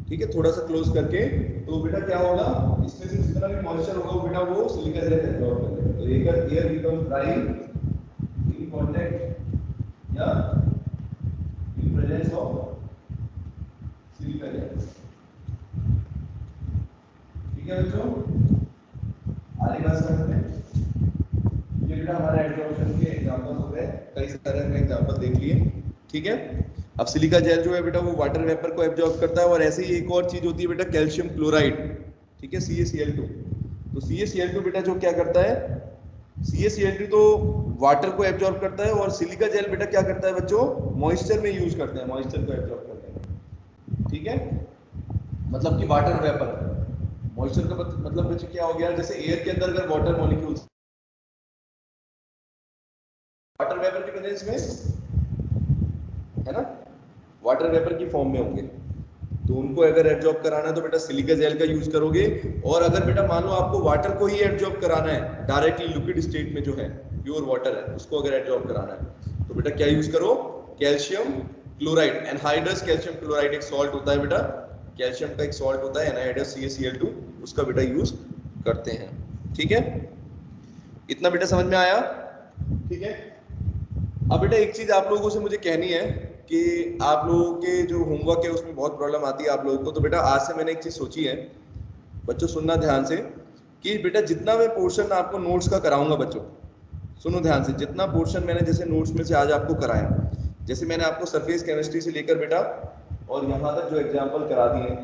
[SPEAKER 1] ठीक है, थोड़ा सा क्लोज करके, तो बेटा क्या होगा, इसमें से जितना भी मॉइस्चर होगा वो बेटा वो सिलिका जेल एब्जॉर्ब कर लेगा। तो air becomes dry in contact या in presence of silica gel. ठीक है बच्चों, आगे बात समझ में। ये बेटा हमारे एब्जॉर्प्शन के एग्जांपल्स हो गए, कई सारे हमने एग्जांपल देख लिए। ठीक है, अब सिलिका जेल जो है बेटा वो वाटर वेपर को एब्जॉर्ब करता है। और ऐसे ही एक और चीज होती है बेटा, कैल्शियम क्लोराइड, ठीक है, CaCl2। तो CaCl2 बेटा जो क्या करता है, CaCl2 तो वाटर को एब्जॉर्ब करता है, और सिलिका जेल बेटा क्या करता है बच्चों, मॉइस्चर में यूज करते हैं, मॉइस्चर को एब्जॉर्ब करते हैं। ठीक है, मतलब कि वाटर वेपर, मॉइस्चर का मतलब बच्चे क्या हो गया, जैसे एयर के अंदर अगर वाटर मॉलिक्यूल्स वाटर वेपर की प्रेजेंस में है ना, वाटर वेपर की फॉर्म में होंगे, तो उनको अगर एब्जॉर्ब कराना है तो बेटा सिलिका जेल का यूज करोगे। और अगर बेटा मान लो आपको वाटर को ही एब्जॉर्ब कराना है डायरेक्टली लिक्विड स्टेट में, जो है प्योर वाटर है, उसको अगर एब्जॉर्ब कराना है तो बेटा क्या यूज करो, calcium chloride, anhydrous calcium chloride एक सॉल्ट होता है बेटा, कैल्शियम का एक सॉल्ट होता है एनहाइड्रस CaCl2, उसका बेटा यूज करते हैं। ठीक है, इतना बेटा समझ में आया। ठीक है, अब बेटा एक चीज आप लोगों से मुझे कहनी है कि आप लोगों के जो होमवर्क है उसमें बहुत प्रॉब्लम आती है आप लोगों को। तो बेटा आज से मैंने एक चीज सोची है, बच्चों सुनना ध्यान से, कि बेटा जितना मैं पोर्शन आपको नोट्स का कराऊंगा बच्चों, सुनो ध्यान से, जितना पोर्शन मैंने जैसे नोट्स में से आज आपको कराया, जैसे मैंने आपको सरफेस केमिस्ट्री से लेकर बेटा और यहाँ तक जो एग्जाम्पल करा दिए,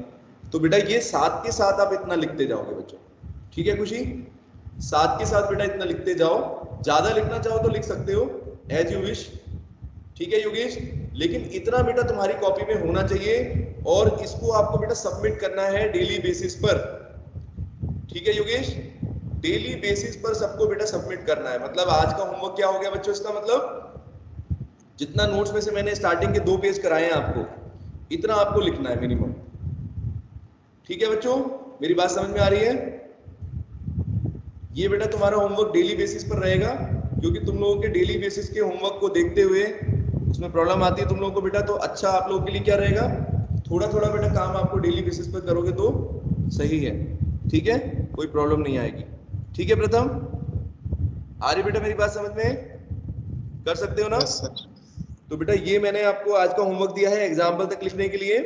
[SPEAKER 1] तो बेटा ये साथ के साथ आप इतना लिखते जाओगे बच्चों। ठीक है खुशी, साथ के साथ बेटा इतना लिखते जाओ, ज्यादा लिखना चाहो तो लिख सकते हो एज यू विश। ठीक है योगेश, लेकिन इतना बेटा तुम्हारी कॉपी में होना चाहिए, और इसको आपको बेटा सबमिट करना है डेली बेसिस पर। ठीक है योगेश, डेली बेसिस पर सबको बेटा सबमिट करना है। मतलब आज का होमवर्क क्या हो गया बच्चों, इसका मतलब जितना नोट्स में से मैंने स्टार्टिंग के 2 पेज कराए हैं आपको, इतना आपको लिखना है मिनिमम। ठीक है बच्चों, मेरी बात समझ में आ रही है। ये बेटा तुम्हारा होमवर्क डेली बेसिस पर रहेगा, क्योंकि तुम लोगों के डेली बेसिस के होमवर्क को देखते हुए उसमें प्रॉब्लम आती है तुम लोगों को बेटा, तो अच्छा आप लोगों के लिए क्या रहेगा, थोड़ा थोड़ा बेटा काम आपको डेली बेसिस पर करोगे तो सही है। ठीक है, कोई प्रॉब्लम नहीं आएगी। ठीक है प्रथम, आ रही बेटा मेरी बात समझ में, कर सकते हो ना?
[SPEAKER 4] Yes sir.
[SPEAKER 1] तो बेटा ये मैंने आपको आज का होमवर्क दिया है एग्जाम्पल तक लिखने के लिए,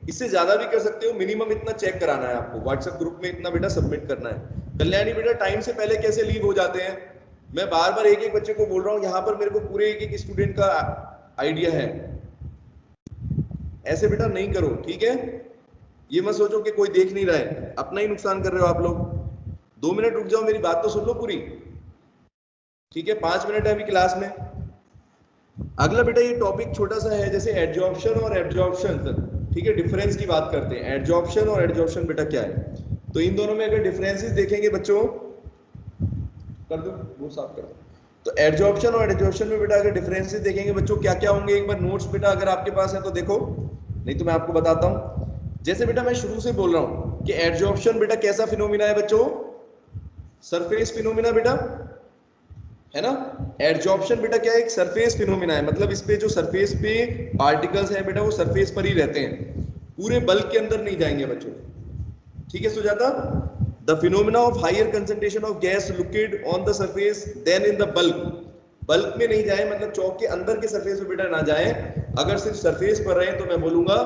[SPEAKER 1] इससे ज्यादा भी कर सकते हो, मिनिमम इतना चेक कराना है आपको, व्हाट्सएप ग्रुप में इतना बेटा सबमिट करना है। कल्याणी बेटा टाइम से पहले कैसे लीव हो जाते हैं, मैं बार बार एक एक बच्चे को बोल रहा हूँ, यहाँ पर मेरे को पूरे एक एक स्टूडेंट का आइडिया है, ऐसे बेटा नहीं करो। ठीक है, ये मत सोचो कि कोई देख नहीं रहा है, अपना ही नुकसान कर रहे हो आप लोग। 2 मिनट रुक जाओ, मेरी बात तो सुन लो पूरी। ठीक है, 5 मिनट है अभी क्लास में। अगला बेटा ये टॉपिक छोटा सा है, जैसे एडजॉर्प्शन और एब्जॉर्प्शन। ठीक है, डिफरेंस की बात करते हैं, एडजॉर्प्शन और एडजॉर्प्शन बेटा क्या है। तो इन दोनों में अगर डिफरेंसेस देखेंगे बच्चों, कर दो वो साफ कर दो, तो एडजॉर्प्शन और एडजॉर्प्शन में बेटा अगर डिफरेंसेस देखेंगे बच्चों क्या क्या होंगे, एक बार नोट्स बेटा अगर आपके पास है तो देखो, नहीं तो मैं आपको बताता हूं। जैसे बेटा मैं शुरू से बोल रहा हूं कि एडजॉर्प्शन बेटा कैसा फिनोमिना है बच्चों, सरफेस फिनोमिना बेटा, है ना। एडजॉर्प्शन बेटा क्या है, एक सरफेस फिनोमिना है, मतलब इस पे जो सरफेस पे पार्टिकल्स हैं बेटा वो सरफेस पर ही रहते हैं, पूरे बल्क के अंदर नहीं जाएंगे बच्चों। ठीक है Sujata, the phenomena of higher concentration of gas liquid on the surface than in the bulk, bulk में नहीं जाए, मतलब चौक के अंदर के सरफेस पे बेटा ना जाए, अगर सिर्फ सरफेस पर रहे तो मैं बोलूंगा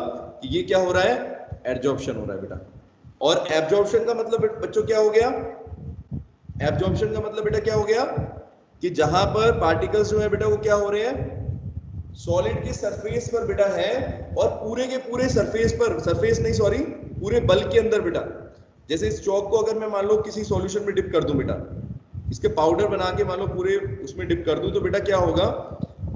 [SPEAKER 1] कि ये क्या हो रहा है, एडजॉर्प्शन हो रहा है बेटा। और एब्जॉर्प्शन का मतलब बच्चों क्या हो गया? एब्जॉर्प्शन का मतलब बेटा क्या हो गया कि जहां पर पार्टिकल्स जो है बेटा वो क्या हो रहे हैं, सॉलिड के सरफेस पर बेटा है, और पूरे के पूरे सरफेस पर, सरफेस नहीं सॉरी, पूरे बल्क के अंदर बेटा, जैसे इस चौक को अगर मैं मान लो किसी सॉल्यूशन में डिप कर दूं बेटा, इसके पाउडर बना के मान लो पूरे उसमें डिप कर दूं, तो बेटा क्या होगा,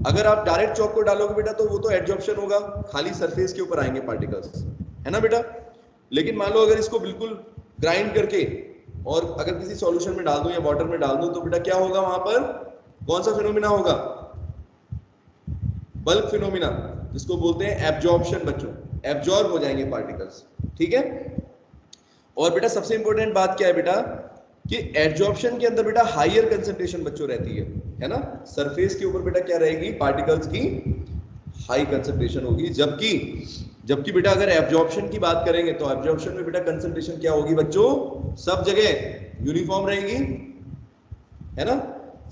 [SPEAKER 1] अगर आप डायरेक्ट चौक को डालोगे बेटा तो वो तो एब्जॉर्प्शन होगा, खाली सरफेस के ऊपर आएंगे पार्टिकल्स, है ना बेटा। लेकिन मान लो अगर इसको बिल्कुल ग्राइंड करके और अगर किसी सॉल्यूशन में डाल दूं या वाटर में डाल दूं, तो बेटा क्या होगा, वहां पर कौन सा फिनोमिना होगा, बल्क फिनोमिना, जिसको बोलते हैं एब्जॉर्प्शन बच्चों, एब्जॉर्ब हो जाएंगे पार्टिकल्स, ठीक है। और बेटा सबसे इंपॉर्टेंट बात क्या है बेटा, कि एब्जॉर्प्शन के अंदर बेटा हायर कंसंट्रेशन बच्चों रहती है ना, सरफेस के ऊपर बेटा क्या रहेगी, पार्टिकल्स की हाई कंसंट्रेशन होगी, जबकि बेटा अगर एब्जॉर्प्शन की बात करेंगे तो एब्जॉर्प्शन में बेटा कंसंट्रेशन क्या होगी बच्चों, सब जगह यूनिफॉर्म रहेगी, है ना,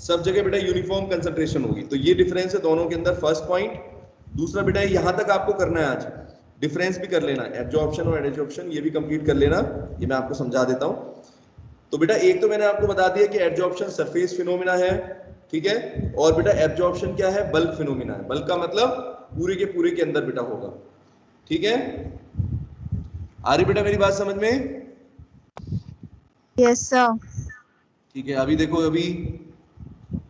[SPEAKER 1] सब जगह बेटा यूनिफॉर्म कंसंट्रेशन होगी। तो ये डिफरेंस है दोनों के अंदर, फर्स्ट पॉइंट। दूसरा बेटा यहां तक आपको करना है आज, डिफरेंस भी कर लेना, एब्जॉर्प्शन और एडजॉर्प्शन ये भी कंप्लीट कर लेना, ये मैं आपको समझा देता हूं। तो बेटा एक तो मैंने आपको बता दिया कि एब्जॉर्प्शन सरफेस फिनोमिना है, ठीक है, और बेटा एब्जॉर्प्शन क्या है, बल्क फिनोमिना है, बल्क का मतलब पूरे के अंदर बेटा होगा, ठीक है। आ रही बेटा मेरी बात समझ में?
[SPEAKER 2] Yes sir.
[SPEAKER 1] ठीक है, अभी देखो, अभी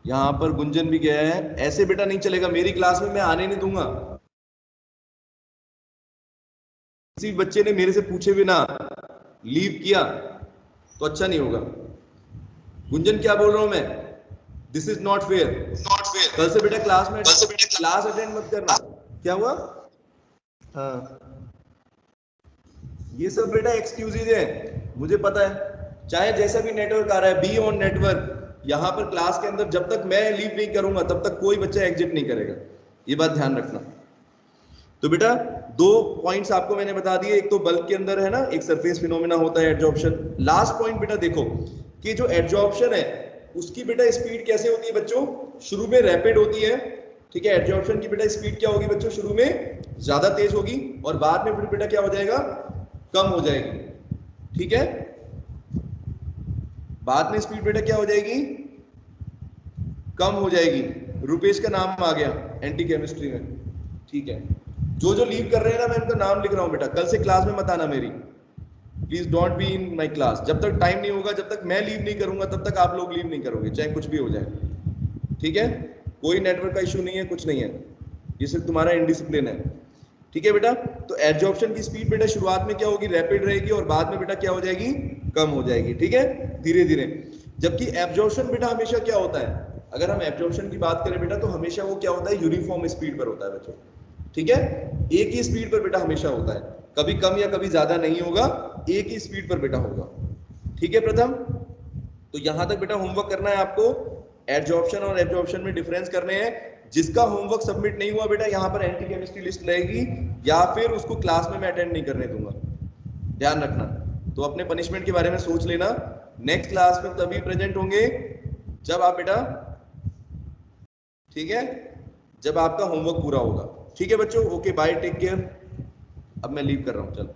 [SPEAKER 1] यहां पर गुंजन भी गया है, ऐसे बेटा नहीं चलेगा, मेरी क्लास में मैं आने नहीं दूंगा, किसी बच्चे ने मेरे से पूछे बिना लीव किया तो अच्छा नहीं होगा। गुंजन क्या बोल रहा हूं मैं, दिस इज नॉट फेयर, कल से बेटा क्लास अटेंड मत करना। क्या हुआ? हाँ, ये सब बेटा एक्सक्यूजेज है, मुझे पता है, चाहे जैसा भी नेटवर्क आ रहा है, बी ऑन नेटवर्क, यहां पर क्लास के अंदर जब तक मैं लीव नहीं करूंगा तब तक कोई बच्चा एग्जिट नहीं करेगा, ये बात ध्यान रखना। तो बेटा दो पॉइंट्स आपको मैंने बता दिए, एक तो बल्क के अंदर है ना, एक सरफेस फिनोमिना होता है एब्जॉर्प्शन। लास्ट पॉइंट बेटा देखो कि जो एब्जॉर्प्शन है उसकी बेटा स्पीड कैसे होती है बच्चों, शुरू में रैपिड होती है, ठीक है, एब्जॉर्प्शन की बेटा स्पीड क्या होगी बच्चों, शुरू में ज्यादा तेज होगी और बाद में फिर बेटा क्या हो जाएगा, कम हो जाएगी, ठीक है, बाद में स्पीड बेटा क्या हो जाएगी, कम हो जाएगी। रुपेश का नाम आ गया एंटी केमिस्ट्री में, ठीक है। जो जो लीव कर रहे हैं ना, मैं उनका नाम लिख रहा हूं बेटा, कल से क्लास में मत आना मेरी, please don't be in my class, जब तक टाइम नहीं होगा, जब तक मैं लीव नहीं करूंगा तब तक आप लोग लीव नहीं करोगे, चाहे कुछ भी हो जाए, ठीक है। कोई नेटवर्क का इशू नहीं है, कुछ नहीं है, ये सिर्फ तुम्हारा इनडिसिप्लिन है, ठीक है बेटा। तो एब्जॉर्प्शन की स्पीड बेटा शुरुआत में क्या होगी, रैपिड रहेगी और बाद में बेटा क्या हो जाएगी, कम हो जाएगी, ठीक है, धीरे धीरे। जबकि एब्जॉर्प्शन बेटा हमेशा क्या होता है, अगर हम एब्जॉर्प्शन की बात करें बेटा, तो हमेशा वो क्या होता है, यूनिफॉर्म स्पीड पर होता है बच्चों, ठीक है, एक ही स्पीड पर बेटा हमेशा होता है, कभी कम या कभी ज्यादा नहीं होगा, एक ही स्पीड पर बेटा होगा, ठीक है प्रथम। तो यहां तक बेटा होमवर्क करना है आपको, एब्जॉर्प्शन और एब्जॉर्प्शन में डिफरेंस करने हैं। जिसका होमवर्क सबमिट नहीं हुआ बेटा, यहां पर एंटी केमिस्ट्री लिस्ट रहेगी, या फिर उसको क्लास में मैं अटेंड नहीं करने दूंगा, ध्यान रखना। तो अपने पनिशमेंट के बारे में सोच लेना, नेक्स्ट क्लास में तभी प्रेजेंट होंगे जब आप बेटा, ठीक है, जब आपका होमवर्क पूरा होगा, ठीक है बच्चों, ओके बाय, टेक केयर। अब मैं लीव कर रहा हूं, चलो।